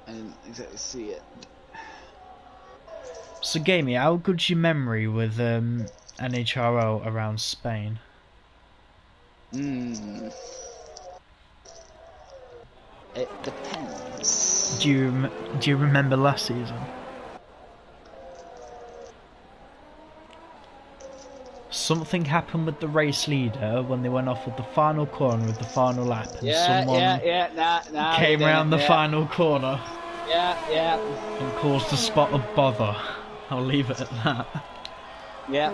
I didn't exactly see it. So, Gamey, how good's your memory with Nhrl around Spain? It depends. Do you remember last season? Something happened with the race leader when they went off with the final corner of the final lap, and someone came around the final corner. And caused a spot of bother. I'll leave it at that. Yeah.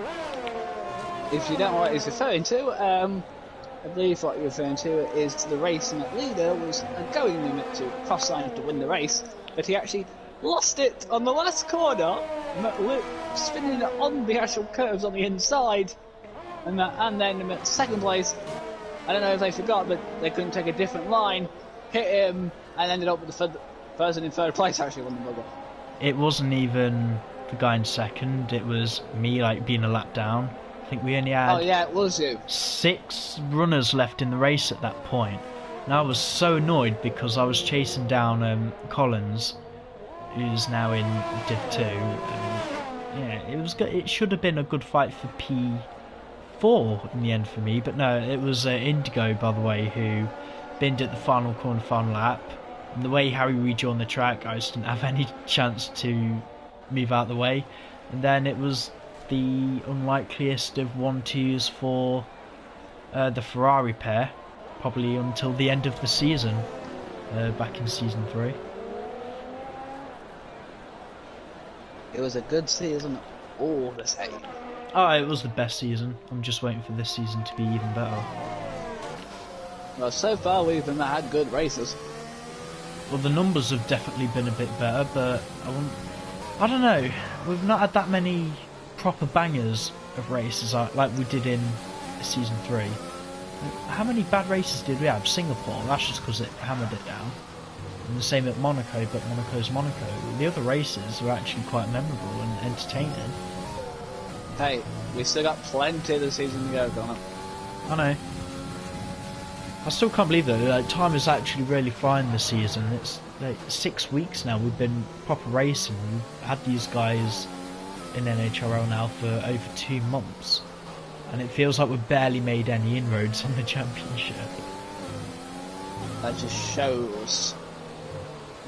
If you don't know what he's referring to, I believe what you're referring to is the race, and that leader was going to cross line to win the race, but he actually lost it on the last corner, spinning it on the actual curves on the inside, and then in second place, I don't know if they forgot, but they couldn't take a different line, hit him, and ended up with the person in third place actually won the bugger. It wasn't even the guy in second, it was me being a lap down. I think we only had it was you. 6 runners left in the race at that point, and I was so annoyed because I was chasing down Collins, who's now in Div 2. It should have been a good fight for P4 in the end for me, but no, it was Indigo, by the way, who binned at the final corner, final lap. And the way Harry rejoined the track, I just didn't have any chance to move out of the way. And then it was the unlikeliest of 1-2s for the Ferrari pair, probably until the end of the season, back in season 3. It was a good season all the same. Oh, it was the best season. I'm just waiting for this season to be even better. Well, so far we've had good races. Well, the numbers have definitely been a bit better, but I don't know. We've not had that many proper bangers of races like we did in season 3. How many bad races did we have? Singapore, that's just because it hammered it down. And the same at Monaco, but Monaco's Monaco. The other races were actually quite memorable and entertaining. Hey, we still got plenty of the season to go, Connor. I know. I still can't believe though, time is actually really flying this season. It's 6 weeks now we've been proper racing. We've had these guys in Nhrl now for over 2 months. And it feels like we've barely made any inroads in the championship. That just shows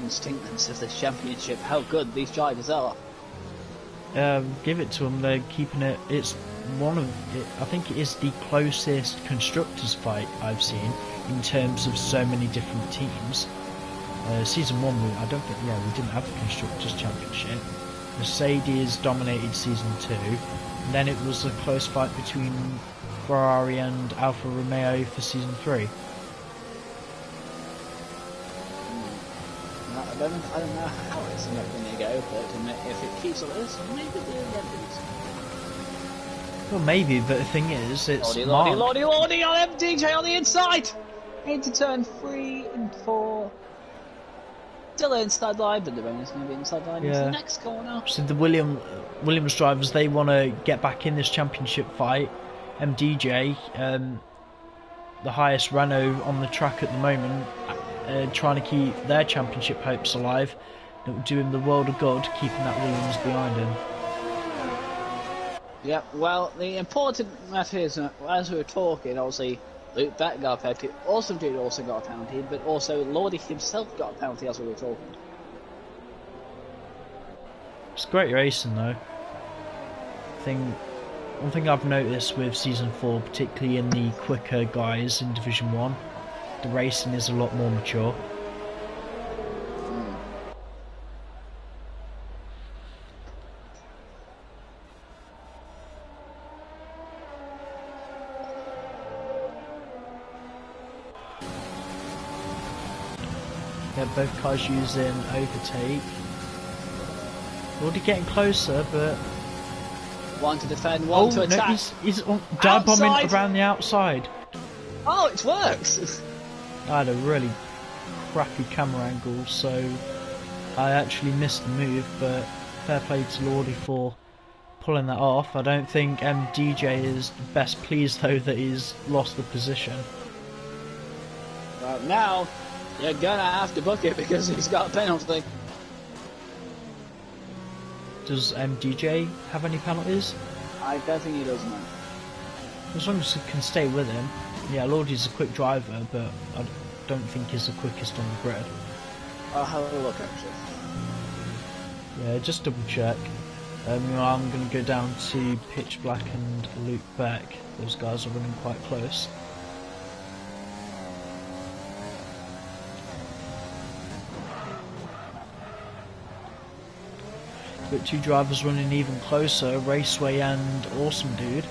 instinctness of the championship, how good these drivers are. Give it to them, they're keeping it. It's I think it is the closest constructors fight I've seen in terms of so many different teams. Season 1, I don't think, we didn't have the constructors championship. Mercedes dominated season 2, and then it was a close fight between Ferrari and Alfa Romeo for season 3. I don't know how it's not going to go, but if it keeps like this, maybe they'll get these. Well, maybe, but the thing is, it's Lordy on MDJ on the inside! Into turn 3 and 4. Still inside line, but the is going to be inside line into the next corner. So the Williams drivers, they want to get back in this championship fight. MDJ, the highest Renault on the track at the moment, trying to keep their championship hopes alive. It would do him the world of good, keeping that Williams behind him. Yeah, well, the important matter is, as we were talking, obviously, Luke Beck got a penalty, Awesome Dude also got a penalty, but also Lordy himself got a penalty as we were talking. It's great racing though. One thing I've noticed with Season 4, particularly in the quicker guys in Division 1, the racing is a lot more mature. Yeah, both cars using overtake. Already getting closer, but... One to defend, one to attack. No, he's dive bombing Outside. around the outside. Oh, it works! I had a really crappy camera angle, so I actually missed the move, but fair play to Lordy for pulling that off. I don't think DJ is best pleased though that he's lost the position. Right, now, you're gonna have to book it because he's got a penalty. Does DJ have any penalties? I don't think he does, man. As long as he can stay with him. Yeah, Lordy's a quick driver, but I don't think he's the quickest on the grid. I'll have a look, actually. Yeah, just double check. I'm going to go down to Pitch Black and Luke Beck. Those guys are running quite close. But two drivers running even closer, Raceway and Awesome Dude.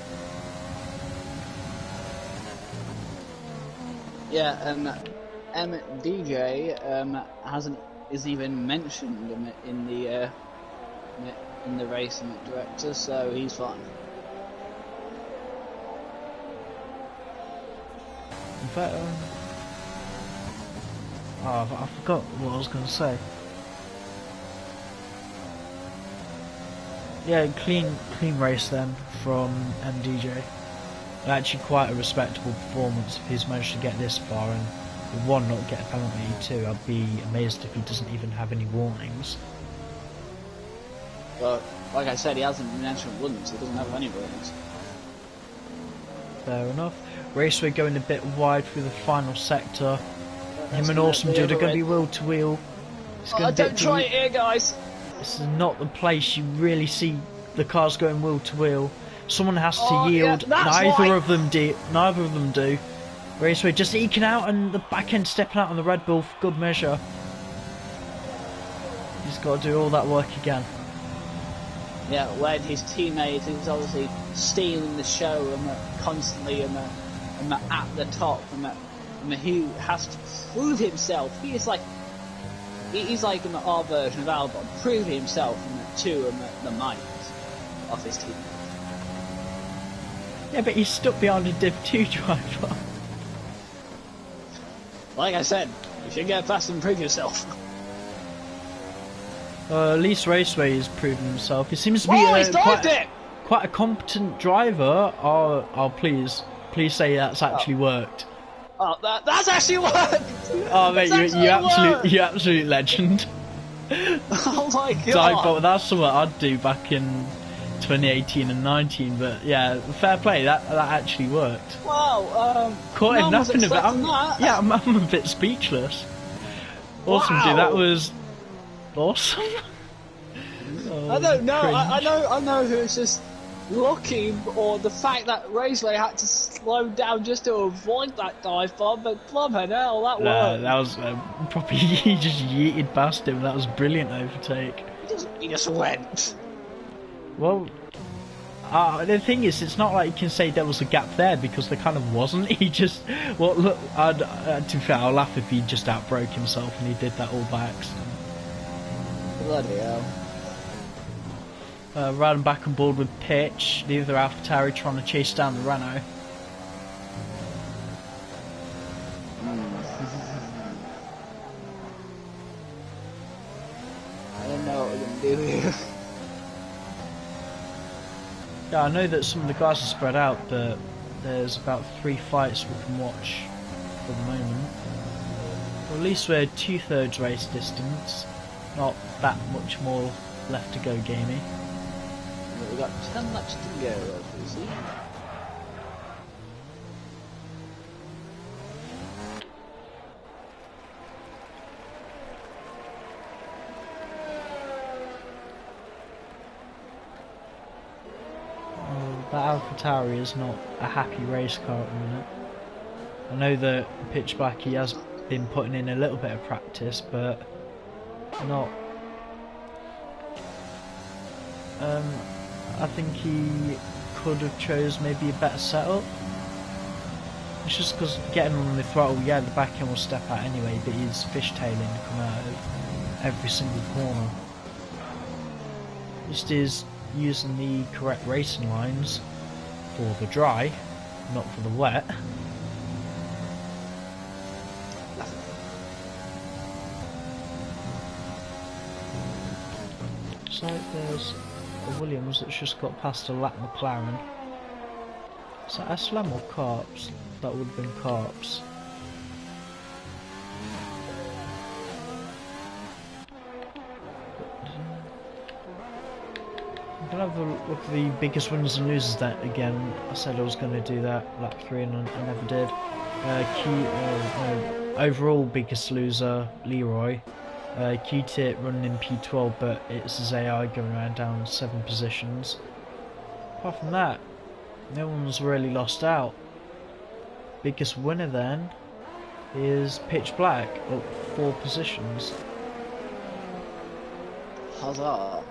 Yeah, DJ isn't even mentioned in the racing director, so he's fine. In fact, I forgot what I was going to say. Yeah, clean race then from MDJ. Actually quite a respectable performance if he's managed to get this far, and one, not get a penalty, two, I'd be amazed if he doesn't even have any warnings. But like I said, he hasn't mentioned once, he doesn't have any warnings. Fair enough. Raceway going a bit wide through the final sector. Him and Awesome Dude are going to be wheel to wheel. Don't try it here, guys! This is not the place you really see the cars going wheel to wheel. Someone has to yield. Yeah, Neither of them do. Raceway just eking out, and the back end stepping out on the Red Bull for good measure. He's got to do all that work again. Yeah, when his teammate is obviously stealing the show and constantly at the top, and he has to prove himself. He's like our version of Albon, prove himself to the might of his team. Yeah, but he's stuck behind a Div 2 driver. Like I said, you should get past and prove yourself. At least Raceway has proven himself. He seems to be quite a competent driver. Oh, please say that's actually worked. Oh, that's actually worked. Oh, mate, you absolute legend. Oh my god. That's something I'd do back in 2018 and 19, but yeah, fair play. That actually worked. Wow. Caught in nothing of it. I'm a bit speechless. Awesome, wow. Dude. That was awesome. I don't know. I know who was just looking, or the fact that Raceway had to slow down just to avoid that dive bomb, but blooming hell, that worked. That was probably he just yeeted past him. That was a brilliant overtake. He just went. Well, the thing is, it's not like you can say there was a gap there, because there kind of wasn't. He just, well, look, to be fair, I'll laugh if he just outbroke himself and he did that all by accident. Bloody hell. Riding back on board with Pitch, the other AlphaTauri trying to chase down the Renault. I don't know what we're going to do here. Yeah, I know that some of the guys are spread out, but there's about 3 fights we can watch for the moment. Well, at least we're 2/3 race distance, not that much more left to go, gamey. We've got 10 laps to go, as you see. That AlphaTauri is not a happy race car at the minute. I know that Pitch Black, he has been putting in a little bit of practice, but not. I think he could have chose maybe a better setup. It's just because getting on the throttle, yeah, the back end will step out anyway, but he's fishtailing to come out of every single corner. Just is using the correct racing lines for the dry, not for the wet. So there's a Williams that's just got past a lap McLaren. Is that SLM or Carps? That would have been Carps. I'm gonna have a look at the biggest winners and losers then again. I said I was going to do that lap 3 and I never did. Overall biggest loser, Leroy. Q-Tit running in P12, but it's his AI going around down 7 positions. Apart from that, no one's really lost out. Biggest winner then is Pitch Black, up 4 positions. Huzzah.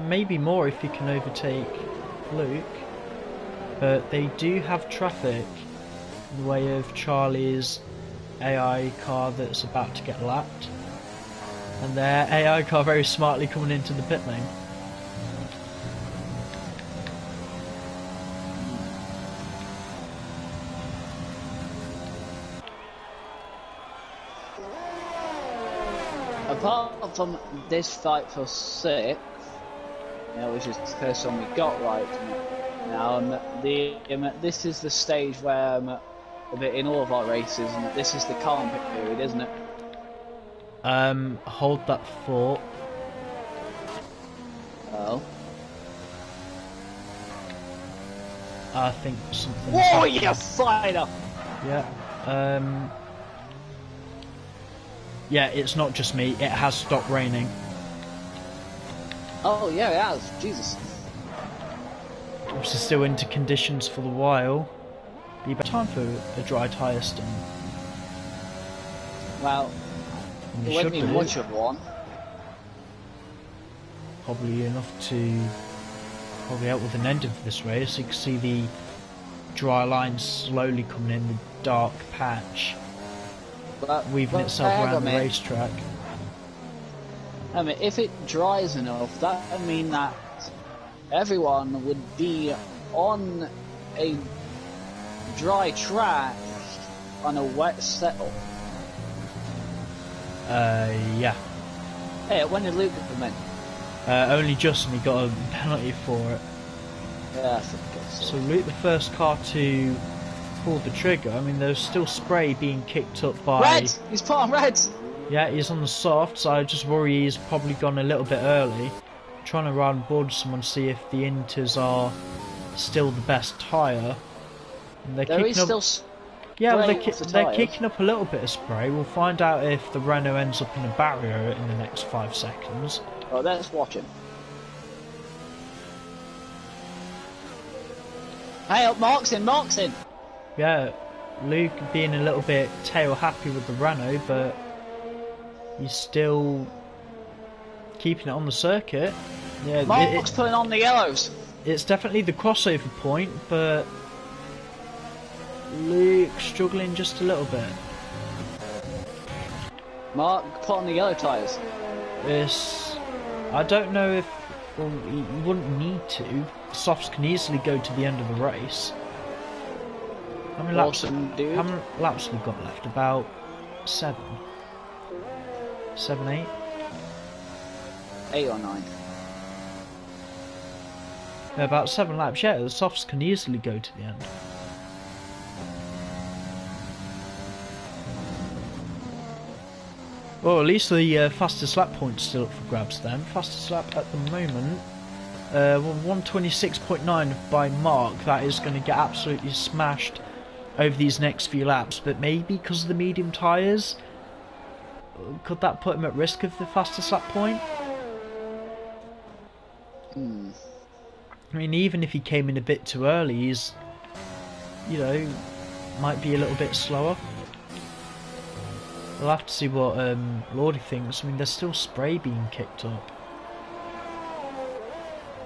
Maybe more if you can overtake Luke, but they do have traffic in the way of Charlie's AI car that's about to get lapped, and their AI car very smartly coming into the pit lane. Apart from this fight for 6, which is the first one we got right now, this is the stage where in all of our races, this is the calm pit period, isn't it? Hold that thought. Oh. I think something. Whoa, you fighter! Yeah. Yeah, it's not just me. It has stopped raining. Oh yeah, it has. Jesus. Obviously, still into conditions for the while. Be about time for a dry tyre stint. Well, it won't be much of one. Probably enough to probably out with an end of this race. You can see the dry line slowly coming in, the dark patch weaving itself around the racetrack. I mean, if it dries enough, that would mean that everyone would be on a dry track on a wet setup. Yeah. Hey, when did Luke come in? Only just, and he got a penalty for it. Yeah, I think so. So Luke, the first car to pull the trigger. I mean, there's still spray being kicked up by... Red! He's put on red! Yeah, he's on the soft, so I just worry he's probably gone a little bit early. Trying to run board someone to see if the Inters are still the best tyre. They're kicking up... Yeah, well, they're kicking up a little bit of spray. We'll find out if the Renault ends up in a barrier in the next 5 seconds. Oh, let's watch him. Hey up, Mark's in! Yeah, Luke being a little bit tail happy with the Renault, but he's still keeping it on the circuit. Yeah, Mark's putting on the yellows. It's definitely the crossover point, but Luke struggling just a little bit. Mark, put on the yellow tyres. I don't know if... Well, he wouldn't need to. The softs can easily go to the end of the race. How many laps have we got left? About 7? 7, 8? 8 or 9. Yeah, about 7 laps. Yeah, the softs can easily go to the end. Well, at least the fastest lap point's still up for grabs then. Fastest lap at the moment, 126.9 by Mark. That is going to get absolutely smashed over these next few laps, but maybe because of the medium tyres, could that put him at risk of the fastest lap point? I mean, even if he came in a bit too early, he's, you know, might be a little bit slower. We'll have to see what Lordy thinks. I mean, there's still spray being kicked up.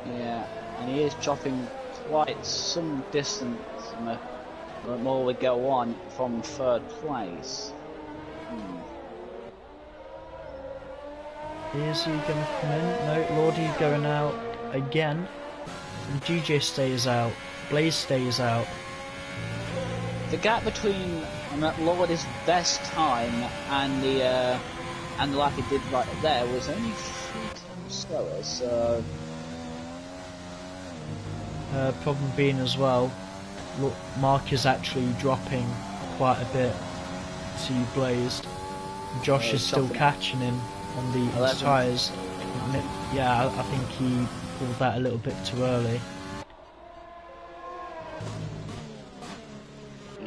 Yeah, and he is chopping quite some distance the more we go on from 3rd place. Is he going to come in? No, Lordy going out. again. And DJ stays out. Blaze stays out. The gap between Lord's best time and the lap he did right there was only 3 times slower. So problem being as well, look, Mark is actually dropping quite a bit to Blaze. Josh is still catching him on the tyres. Yeah, I think he pulled that a little bit too early.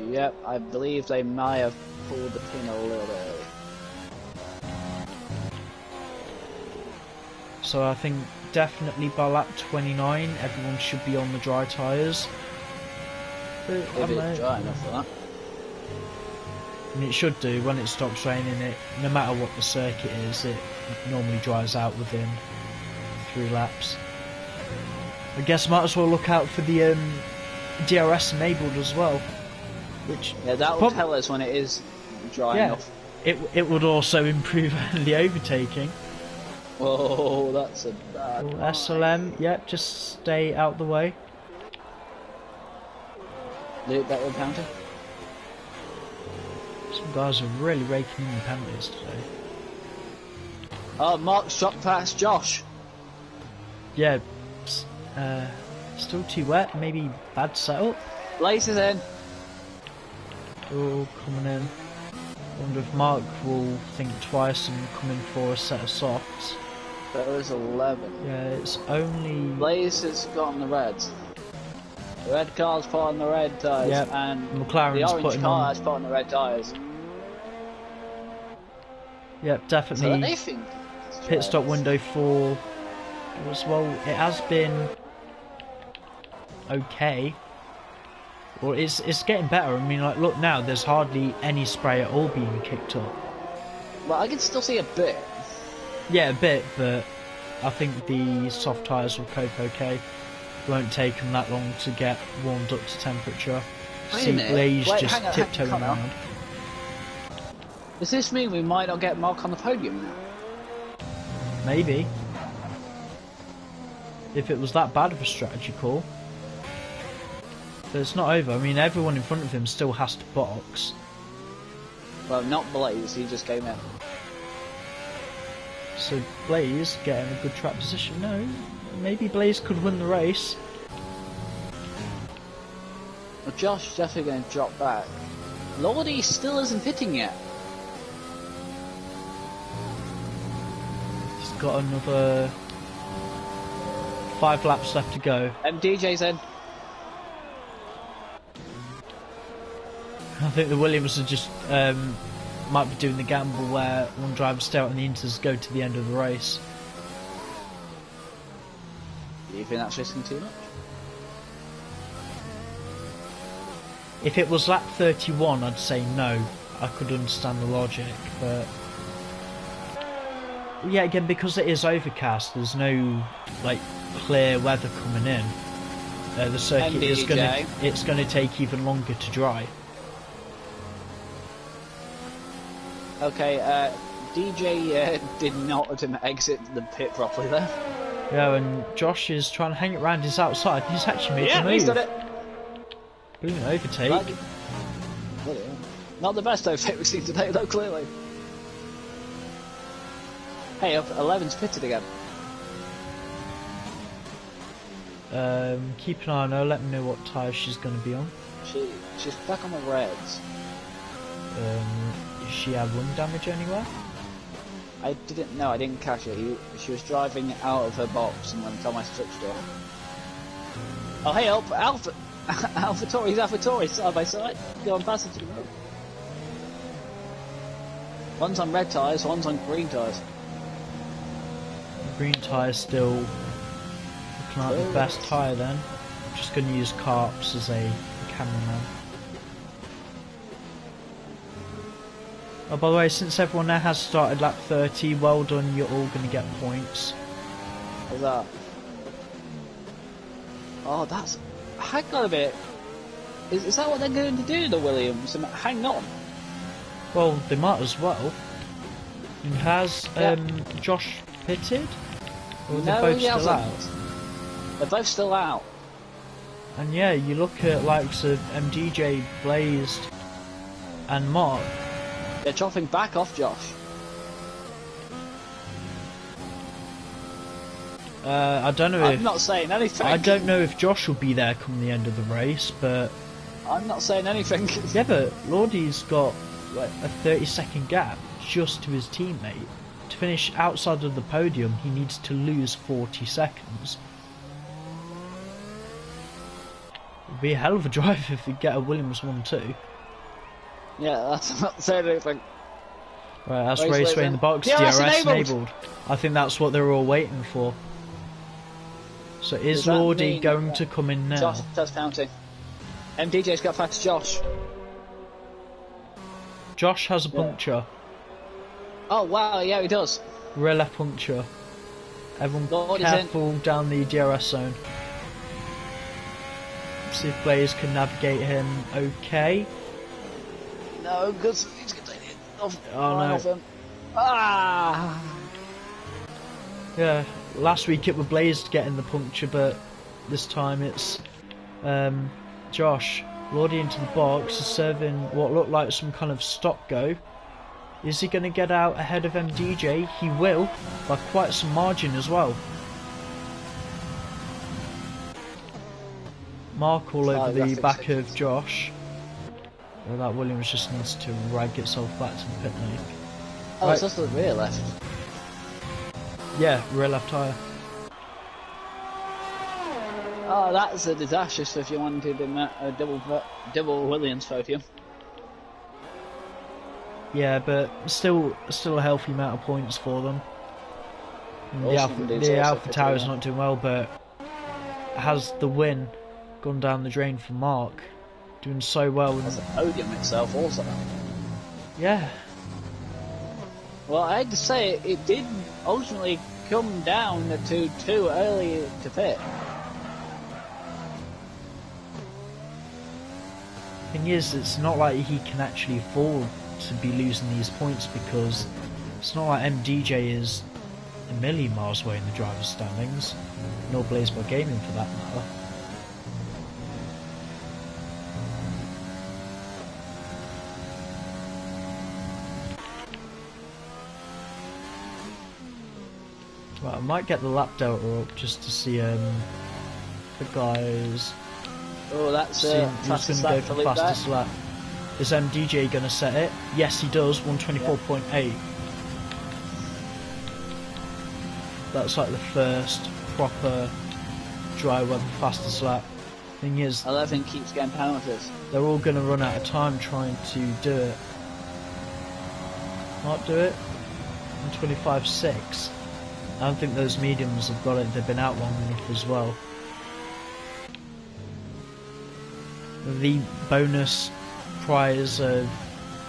Yep, I believe they might have pulled the pin a little bit early. So I think definitely by lap 29 everyone should be on the dry tyres. If it's dry enough for that. And it should do when it stops raining. It, no matter what the circuit is, it normally dries out within 3 laps. I guess might as well look out for the DRS enabled as well. Which yeah, that will tell us when it is dry enough. It would also improve the overtaking. Whoa, that's a bad one. SLM, yeah, just stay out the way. Loop that with counter. Some guys are really raking in the penalties today. Oh, Mark shot past Josh. Yeah, still too wet, maybe bad setup. Blaze is in. Oh, coming in. Wonder if Mark will think twice and come in for a set of softs. That was 11. Yeah, it's only... Blaze has got on the reds. The red car's put on the red tyres, yep. and McLaren's the orange car has put on the red tyres. Yep, definitely. So they think pit stop window 4 as well. It has been okay. Well, it's getting better. I mean, like, look now, there's hardly any spray at all being kicked up. Well, I can still see a bit. Yeah, a bit, but I think the soft tyres will cope okay. Won't take them that long to get warmed up to temperature. See Blaze just tiptoeing around. Does this mean we might not get Mark on the podium now? Maybe. If it was that bad of a strategy call. But it's not over. I mean, everyone in front of him still has to box. Well, not Blaze, he just came in. So Blaze getting a good track position. No, maybe Blaze could win the race. Well, Josh is definitely going to drop back. Lordy still isn't pitting yet. He's got another 5 laps left to go. DJ's in. I think the Williams are just might be doing the gamble where one driver stay out and the Inters go to the end of the race. Do you think that's risking too much? If it was lap 31, I'd say no. I could understand the logic, but yeah, again, because it is overcast, there's no like clear weather coming in. The circuit is going to take even longer to dry. Okay, DJ did not exit the pit properly there. Yeah, and Josh is trying to hang it around his outside. He's actually made a move. He's done it. Brilliant overtake. Not the best overtake we've seen today, though, clearly. Hey, up 11's pitted again. Keep an eye on her. Let me know what tyre she's going to be on. She's back on the reds. Does she have wing damage anywhere? I didn't know. I didn't catch it. She was driving out of her box, and when I switched her. Oh, hey, up AlphaTauri side by side. Going past it to the road. One's on red tyres, one's on green tyres. Green tyre still looking like the best tyre then. I'm just going to use Carps as a cameraman. Oh, by the way, since everyone now has started lap 30, well done, you're all going to get points. What's that? Oh, that's... Hang on a bit. Is that what they're going to do, the Williams? Hang on. Well, they might as well. And has Josh pitted? Or are they both still out? They're both still out. And yeah, you look at likes of MDJ, Blazed, and Mark. They're dropping back off Josh. I don't know I'm not saying anything. I don't know if Josh will be there come the end of the race, but I'm not saying anything. yeah, but Lordy's got like a 30-second gap just to his teammate. To finish outside of the podium, he needs to lose 40 seconds. It'd be a hell of a drive if we get a Williams 1-2. Yeah, that's not saying anything. Right, that's Raceway in the box. DRS enabled. I think that's what they're all waiting for. So is Lordy going to come in now? Josh has penalty. MDJ's got past Josh. Josh has a puncture. Oh wow, yeah he does. Rear left puncture. Everyone Lordy's careful down the DRS zone. See if Blaze can navigate him okay. No, because he's going to take it off, off him. Ah! Yeah, last week it was Blaze getting the puncture, but this time it's Josh. Lordy into the box is serving what looked like some kind of stop go. Is he going to get out ahead of MDJ? He will, by quite some margin as well. Mark all over the back of Josh. Well, that Williams just needs to rag itself back to the pit lane. Oh, right. It's just the rear left. Yeah, rear left tyre. Oh, that's a disaster if you wanted a double Williams podium. Yeah, but still a healthy amount of points for them. The Alpha Tower is not doing well, but has the win gone down the drain for Mark? Doing so well. As a podium itself also. Yeah. Well, I had to say, it did ultimately come down to too early to pit. Thing is, it's not like he can actually afford to be losing these points, because it's not like MDJ is a million miles away in the driver's standings, nor Blazeball Gaming for that matter. Right, I might get the lap delta up just to see the guys. Oh, that's who's going to go for fastest lap. Is MDJ going to set it? Yes, he does. 124.8. Yeah. That's like the first proper dry weather fastest lap. Thing is, 11 keeps getting penalties. They're all going to run out of time trying to do it. Not do it. 125.6. I don't think those mediums have got it. They've been out long enough as well. The bonus prize of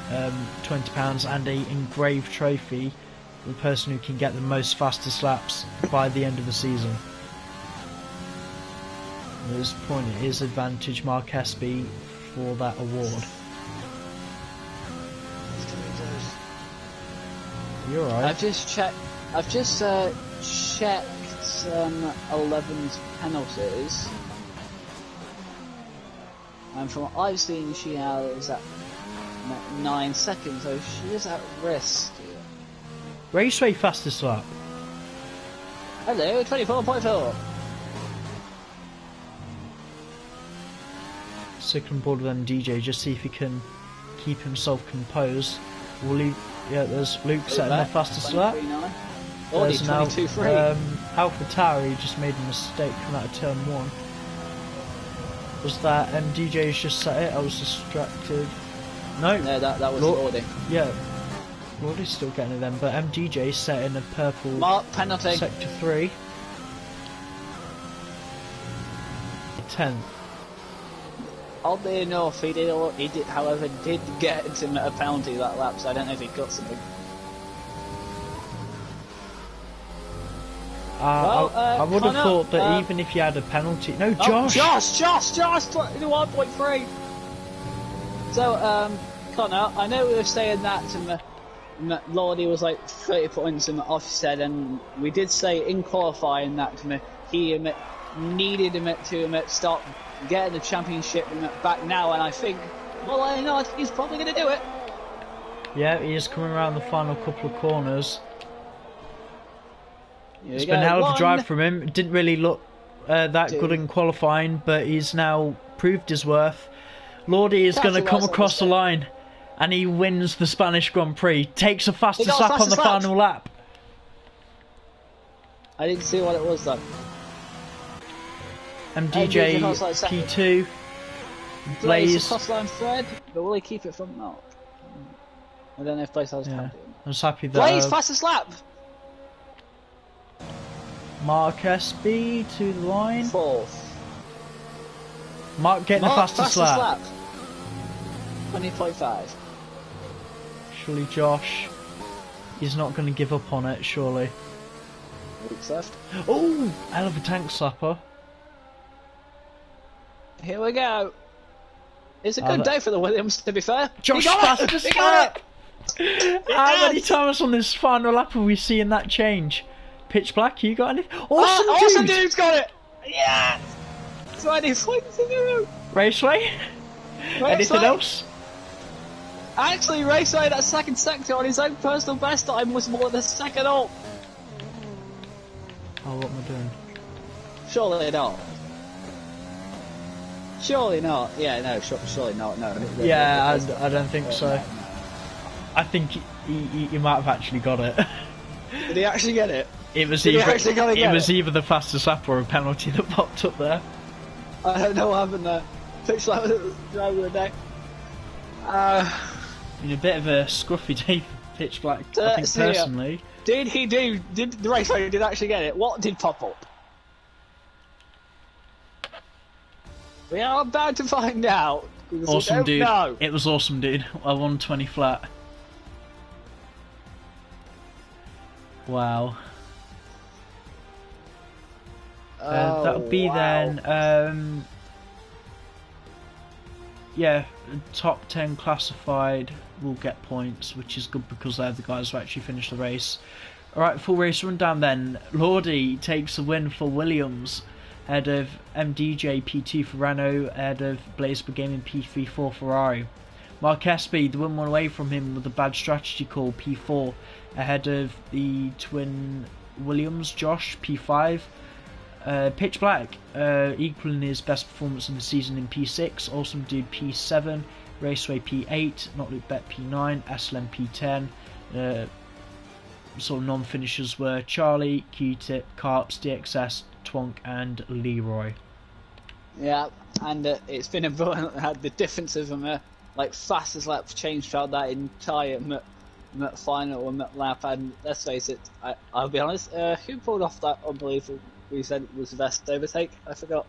£20 and a engraved trophy for the person who can get the most fastest laps by the end of the season. At this point it is advantage Mark Espy for that award. You're right. I've just checked 11's penalties. And from what I've seen, she is at 9 seconds, so she is at risk. Raceway fastest lap. Hello, 24.4. Second board with MDJ, just see if he can keep himself composed. Will he? Yeah, there's Luke setting the fastest lap. There's now Alpha Tower, he just made a mistake coming out of turn 1. Was that MDJ's just set it? I was distracted. No, that was Lordy. Yeah, Lordy's still getting it then, but MDJ set in a purple Mark penalty. Sector 3. 10th. Oddly enough, he did, however, did get him a penalty that lap, so I don't know if he got something. I would have thought that even if you had a penalty... No, Josh! Josh! 1.3! So, Connor, I know we were saying that Lordy was like 30 points in the offset, and we did say in qualifying that he needed him to start getting the championship back now, and I think, well, I know, I think he's probably going to do it. Yeah, he is coming around the final couple of corners. It's been Go. a hell of a 1, drive from him. It didn't really look that 2. good in qualifying, but he's now proved his worth. Lordy is going to come across the line, and he wins the Spanish Grand Prix. Takes a fastest lap on the final lap. I didn't see what it was though. MDJ P2. Blaze. Cross line thread, but will he keep it from Mark? I don't know if Blaze has I was happy that Blaze fastest lap. Mark SB to the line. 4th. Mark getting the fastest lap. 20.5. Surely Josh, he's not going to give up on it, surely. Weeks left. Oh, hell of a tank slapper. Here we go. It's a good day for the Williams, to be fair. Josh fastest lap. How many times on this final lap are we seeing that change? Pitch Black, you got anything? Awesome dude's got it! Yes! 20.0. Raceway? Anything else? Actually, Raceway, that second sector on his own personal best time was more than a second up. Oh, what am I doing? Surely not. Surely not. Yeah, no, surely not. No. Yeah, I don't think so. No. I think he might have actually got it. Did he actually get it? It was either the fastest lap or a penalty that popped up there. I don't know what happened there. Pitch like driver of the day. A bit of a scruffy day for Pitch Black, I think, personally. Did the Raceway did actually get it? What did pop up? We are about to find out. Awesome dude. Know. It was awesome dude. I won 20 flat. Wow. That'll be then. Yeah, top 10 classified will get points, which is good because they're the guys who actually finished the race. Alright, full race rundown then. Lordy takes a win for Williams, ahead of MDJ P2 for Renault, ahead of Blaze Gaming P3 for Ferrari. Mark Espy, the win went away from him with a bad strategy call, P4, ahead of the twin Williams, Josh, P5. Pitch Black, equaling his best performance in the season in P6, Awesome Dude P7, Raceway P8, Not Luke Bet P9, SLM P10. Sort of non-finishers were Charlie, Q-Tip, Carps, DXS, Twonk and Leroy. Yeah, and it's been the difference of them, like fastest lap change throughout that entire final lap, and let's face it, I'll be honest, who pulled off that unbelievable, we said it was the best overtake? I forgot.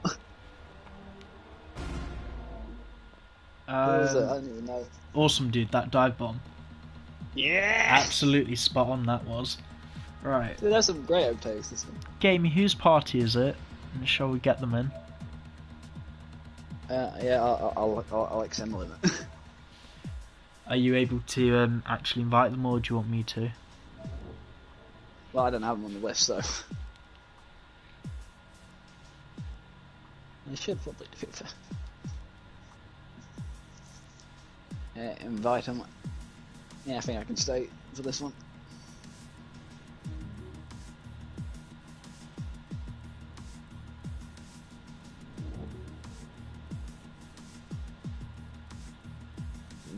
Was it? I don't even know. Awesome dude, that dive bomb. Yeah! Absolutely spot on that was. Right. Dude, there's some great overtakes this one. Gamey, whose party is it? And shall we get them in? Yeah, I'll extend the limit. Are you able to actually invite them, or do you want me to? Well, I don't have them on the list, so... I should probably do it. Invite them. Yeah, I think I can stay for this one.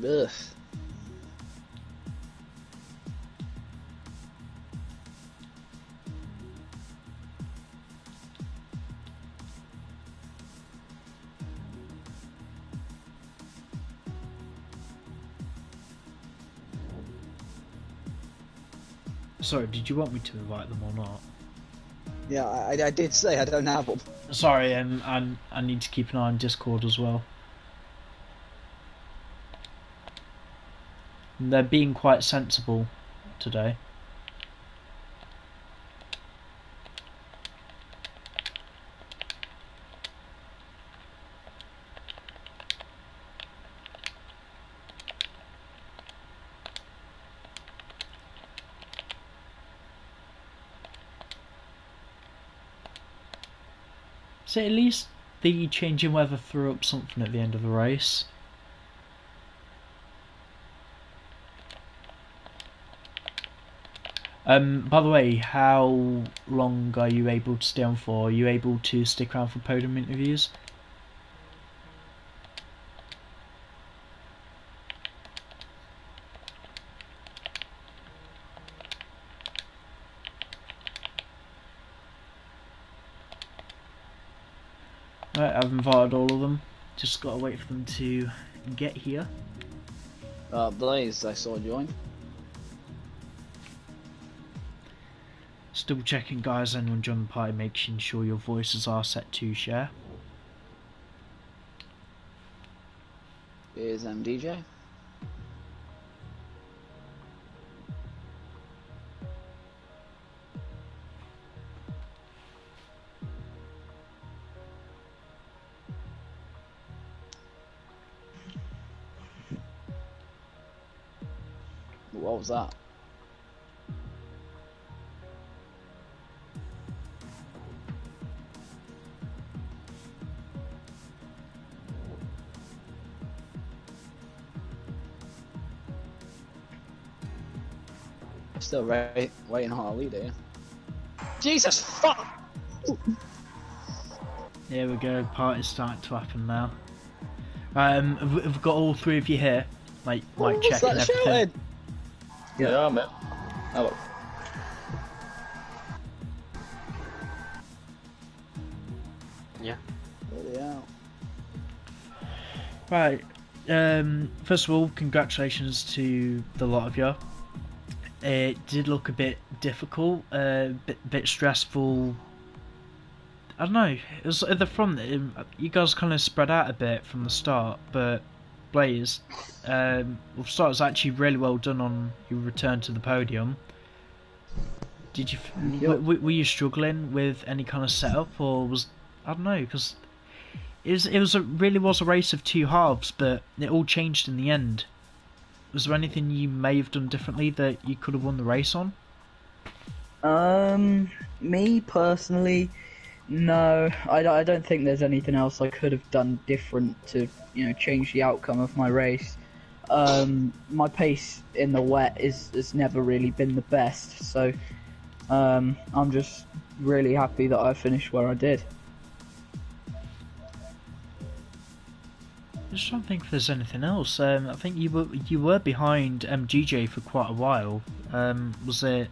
Ugh. Sorry, did you want me to invite them or not? Yeah, I did say I don't have them. Sorry, I need to keep an eye on Discord as well. They're being quite sensible today. So at least the changing weather threw up something at the end of the race. By the way, how long are you able to stay on for? Are you able to stick around for podium interviews? Right, I've invited all of them. Just gotta wait for them to get here. Blaze, I saw join. Still checking, guys. Anyone join the party, making sure your voices are set to share. Here's MDJ. What was that? Still waiting on our leader, yeah? Jesus fuck! Here we go, party's starting to happen now. We've got all three of you here. Like, checking everything. Shouted? Yeah, mate. Hello. Yeah. Yeah. Right. First of all, congratulations to the lot of you. It did look a bit difficult, bit stressful. I don't know. It was at the front. You guys kind of spread out a bit from the start, but Blaze, well, start was actually really well done on your return to the podium. Did you? Were you struggling with any kind of setup, or was I don't know? Because really was a race of two halves, but it all changed in the end. Was there anything you may have done differently that you could have won the race on? Me personally, no. I don't think there's anything else I could have done different to, change the outcome of my race. My pace in the wet has never really been the best, so I'm just really happy that I finished where I did. I'm just trying to think if there's anything else. I think you were behind GJ for quite a while. Did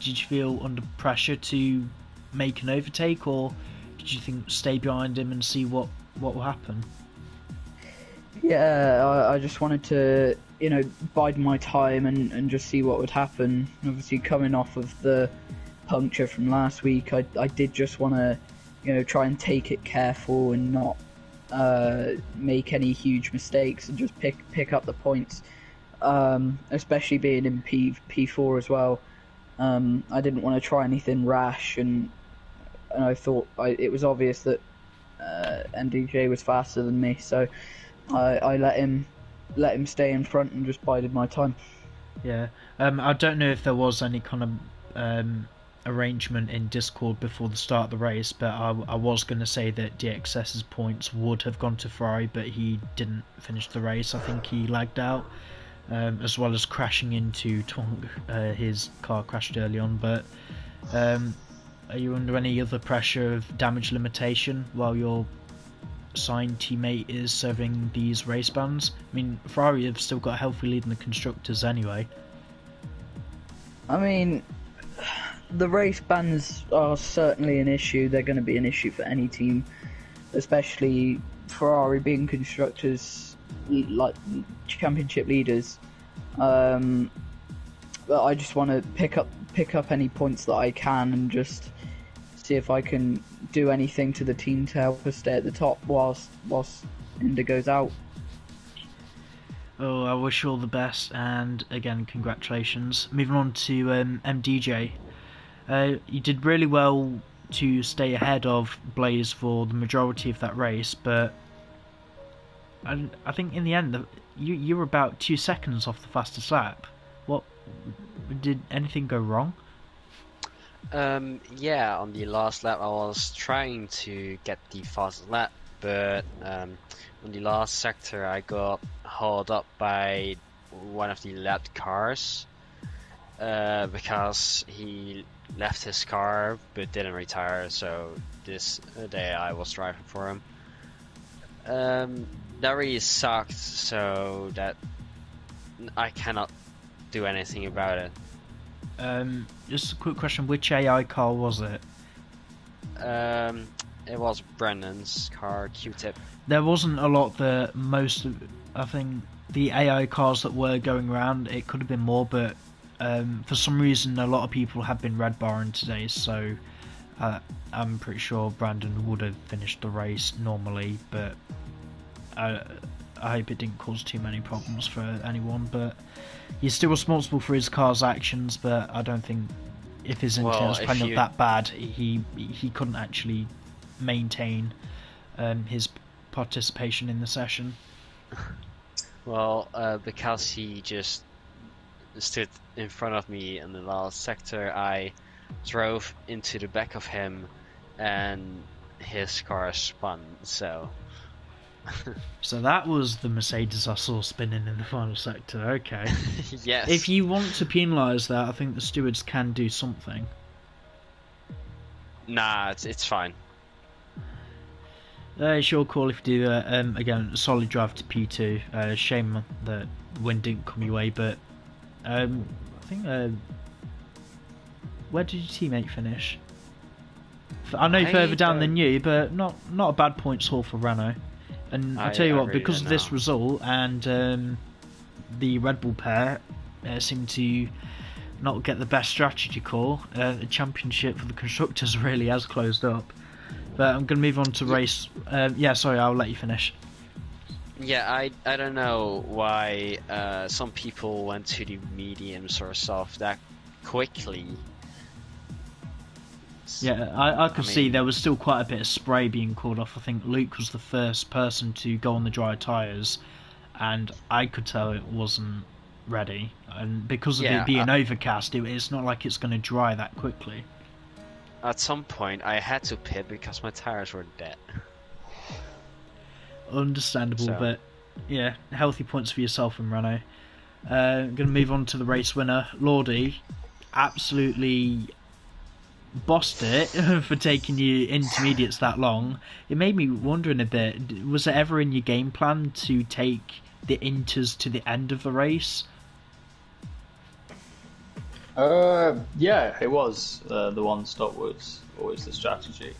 you feel under pressure to make an overtake, or did you think stay behind him and see what will happen? Yeah, I just wanted to, bide my time and just see what would happen. Obviously, coming off of the puncture from last week, I did just want to, try and take it careful and not make any huge mistakes and just pick up the points, especially being in P4 as well. I didn't want to try anything rash, and I thought it was obvious that NDJ was faster than me, so I let him stay in front and just bided my time. Yeah, I don't know if there was any kind of arrangement in Discord before the start of the race, but I was going to say that DXS's points would have gone to Ferrari, but he didn't finish the race. I think he lagged out, as well as crashing into Twonk. His car crashed early on. But are you under any other pressure of damage limitation while your assigned teammate is serving these race bans? I mean, Ferrari have still got a healthy lead in the constructors anyway. I mean, the race bans are certainly an issue. They're going to be an issue for any team, especially Ferrari being constructors, like championship leaders. But I just want to pick up any points that I can and just see if I can do anything to the team to help us stay at the top whilst Indigo's out. Oh, I wish you all the best, and again, congratulations. Moving on to MDJ. You did really well to stay ahead of Blaze for the majority of that race, but I think in the end you were about 2 seconds off the fastest lap. What did anything go wrong? Yeah, on the last lap I was trying to get the fastest lap, but on the last sector I got hauled up by one of the lapped cars because he left his car but didn't retire, so this day I was driving for him. That really sucked, so that I cannot do anything about it. Just a quick question: which AI car was it? It was Brennan's car, Q-tip. There wasn't a lot. I think the AI cars that were going around, it could have been more, but for some reason, a lot of people have been red barring today. So I'm pretty sure Brandon would have finished the race normally, but I hope it didn't cause too many problems for anyone. But he's still responsible for his car's actions, but I don't think if his intent was kind of that bad, he couldn't actually maintain his participation in the session. Well, because he just stood in front of me in the last sector, I drove into the back of him and his car spun, so... So that was the Mercedes I saw spinning in the final sector, okay. Yes. If you want to penalise that, I think the stewards can do something. Nah, it's fine. It's your call if you do that. Again, a solid drive to P2. Shame that win didn't come your way, but I think... where did your teammate finish? I know further down than you, but not a bad points haul for Renault. And I tell you what, really because of this result and the Red Bull pair seem to not get the best strategy call, the championship for the constructors really has closed up. But I'm going to move on to race. Sorry, I'll let you finish. Yeah, I don't know why some people went to the mediums or soft that quickly. Yeah, I could see there was still quite a bit of spray being called off. I think Luke was the first person to go on the dry tyres, and I could tell it wasn't ready. And because of it being overcast, it's not like it's going to dry that quickly. At some point, I had to pit because my tyres were dead. Understandable, but yeah, healthy points for yourself and Renault. I'm going to move on to the race winner, Lordy. Absolutely bossed it for taking you intermediates that long. It made me wondering a bit, was it ever in your game plan to take the inters to the end of the race? Yeah, it was. The one stop was always the strategy.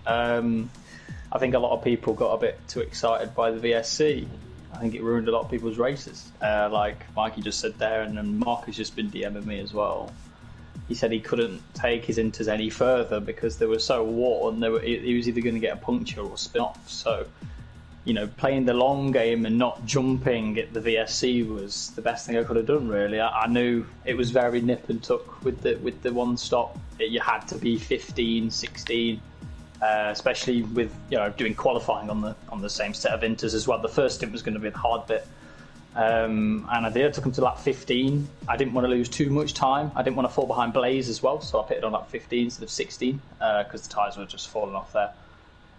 I think a lot of people got a bit too excited by the VSC. I think it ruined a lot of people's races. Like Mikey just said there, and then Mark has just been DMing me as well. He said he couldn't take his inters any further because they were so worn. He was either going to get a puncture or spin off. So, playing the long game and not jumping at the VSC was the best thing I could have done. Really, I knew it was very nip and tuck with the one stop. You had to be 15, 16, especially with doing qualifying on the same set of inters as well. The first stint was going to be the hard bit. And I did. I took him to lap 15. I didn't want to lose too much time. I didn't want to fall behind Blaze as well, so I pitted on lap 15 instead of 16 because the tyres were just falling off there.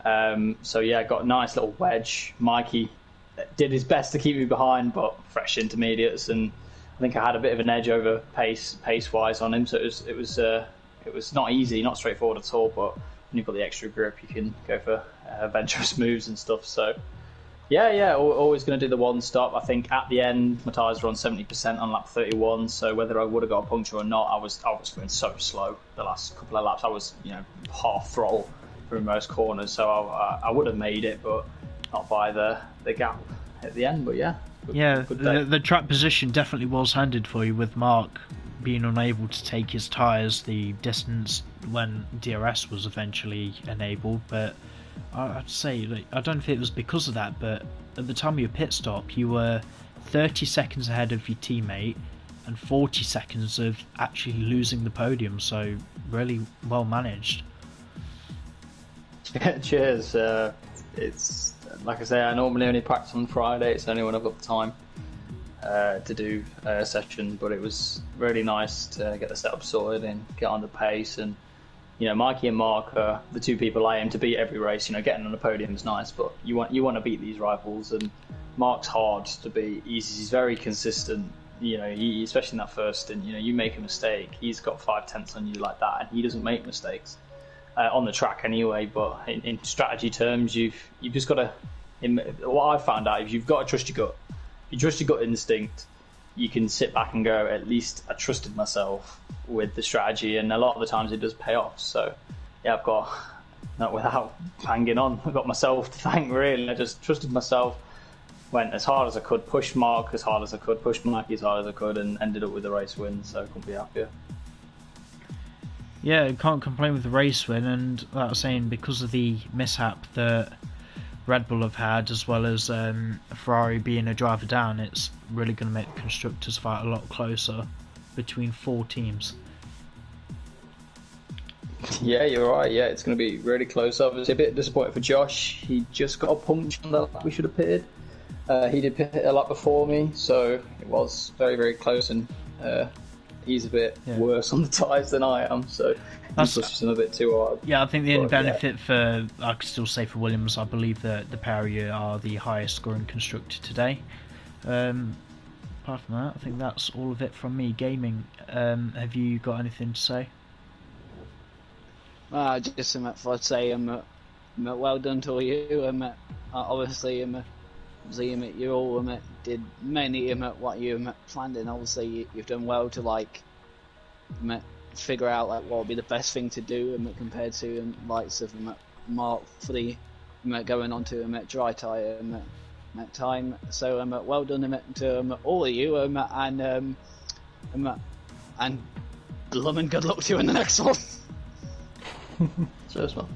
Got a nice little wedge. Mikey did his best to keep me behind, but fresh intermediates, and I think I had a bit of an edge over pace wise on him. So it was not easy, not straightforward at all. But when you've got the extra grip, you can go for adventurous moves and stuff. So. Yeah, always going to do the one stop. I think at the end, my tyres were on 70% on lap 31, so whether I would have got a puncture or not, I was going so slow the last couple of laps. I was, half throttle through most corners, so I would have made it, but not by the gap at the end. But yeah. Good the track position definitely was handed for you with Mark being unable to take his tyres the distance when DRS was eventually enabled, but I'd say, I don't think it was because of that, but at the time of your pit stop, you were 30 seconds ahead of your teammate and 40 seconds of actually losing the podium, so really well managed. Cheers. It's, like I say, I normally only practice on Friday, it's only when I've got the time to do a session, but it was really nice to get the setup sorted and get on the pace, and Mikey and Mark are the two people I aim to beat every race. Getting on the podium is nice, but you want to beat these rivals, and Mark's hard to beat. He's very consistent. Especially in that first stint, you make a mistake, he's got 5/10 on you like that, and he doesn't make mistakes on the track anyway. But in strategy terms, you've just got to. What I've found out is you've got to trust your gut. If you trust your gut instinct, you can sit back and go, at least I trusted myself with the strategy, and a lot of the times it does pay off. So yeah, I've got, not without banging on, I've got myself to thank, really. I just trusted myself, went as hard as I could, pushed Mark as hard as I could, pushed Mikey as hard as I could, and ended up with the race win, so I couldn't be happier. Yeah, can't complain with the race win, and like I was saying, because of the mishap that Red Bull have had, as well as Ferrari being a driver down, it's really going to make the constructors fight a lot closer between 4 teams. Yeah, you're right. Yeah, it's going to be really close. Obviously, a bit disappointed for Josh. He just got a punch on the lap we should have pitted. He did pit a lap before me, so it was very, very close, and he's a bit worse on the tyres than I am, so he's pushed him a bit too hard. Yeah, I think the only benefit for, I could still say for Williams, I believe that the pair of you are the highest scoring constructor today. Apart from that, I think that's all of it from me. Gaming, have you got anything to say? Just I'd say well done to all you. Obviously, you all did many what you planned, and obviously you've done well to figure out what would be the best thing to do compared to likes of Mark for the going on to dry tyre time. So well done to all of you, and blooming good luck to you in the next one. Cheers, man.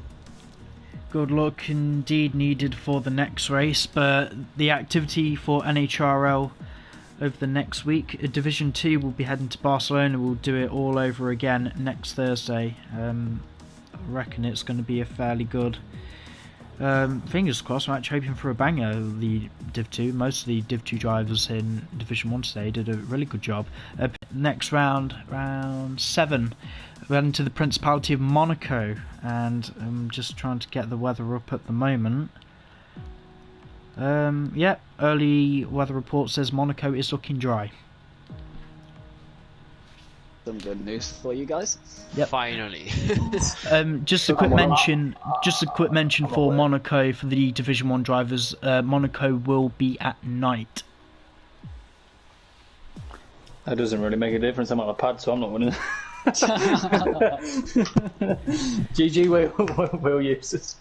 Good luck indeed needed for the next race, but the activity for Nhrl over the next week, Division 2 will be heading to Barcelona. We'll do it all over again next Thursday. I reckon it's going to be a fairly good, fingers crossed. I'm actually hoping for a banger. The Div 2, most of the Div 2 drivers in Division 1 today did a really good job. Next round 7, we're heading to the Principality of Monaco, and I'm just trying to get the weather up at the moment. Early weather report says Monaco is looking dry. Some good news for you guys. Yep. Finally. Just a quick mention for Monaco for the Division 1 drivers. Monaco will be at night. That doesn't really make a difference. I'm on a pad, so I'm not winning. GG, we'll use this.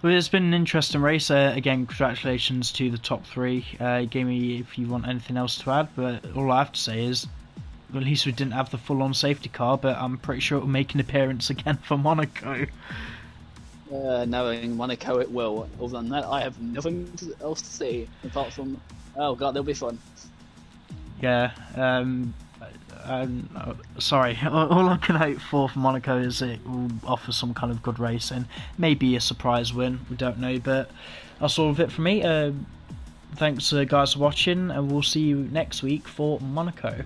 Well, it's been an interesting race. Again, congratulations to the top 3. Gamey, if you want anything else to add, but all I have to say is, at least we didn't have the full-on safety car, but I'm pretty sure it will make an appearance again for Monaco. Knowing Monaco, it will. Other than that, I have nothing else to say apart from, oh god, they'll be fun. Yeah. Sorry, all I can hope for Monaco is it will offer some kind of good racing, maybe a surprise win, we don't know, but that's all of it from me. Thanks guys for watching, and we'll see you next week for Monaco.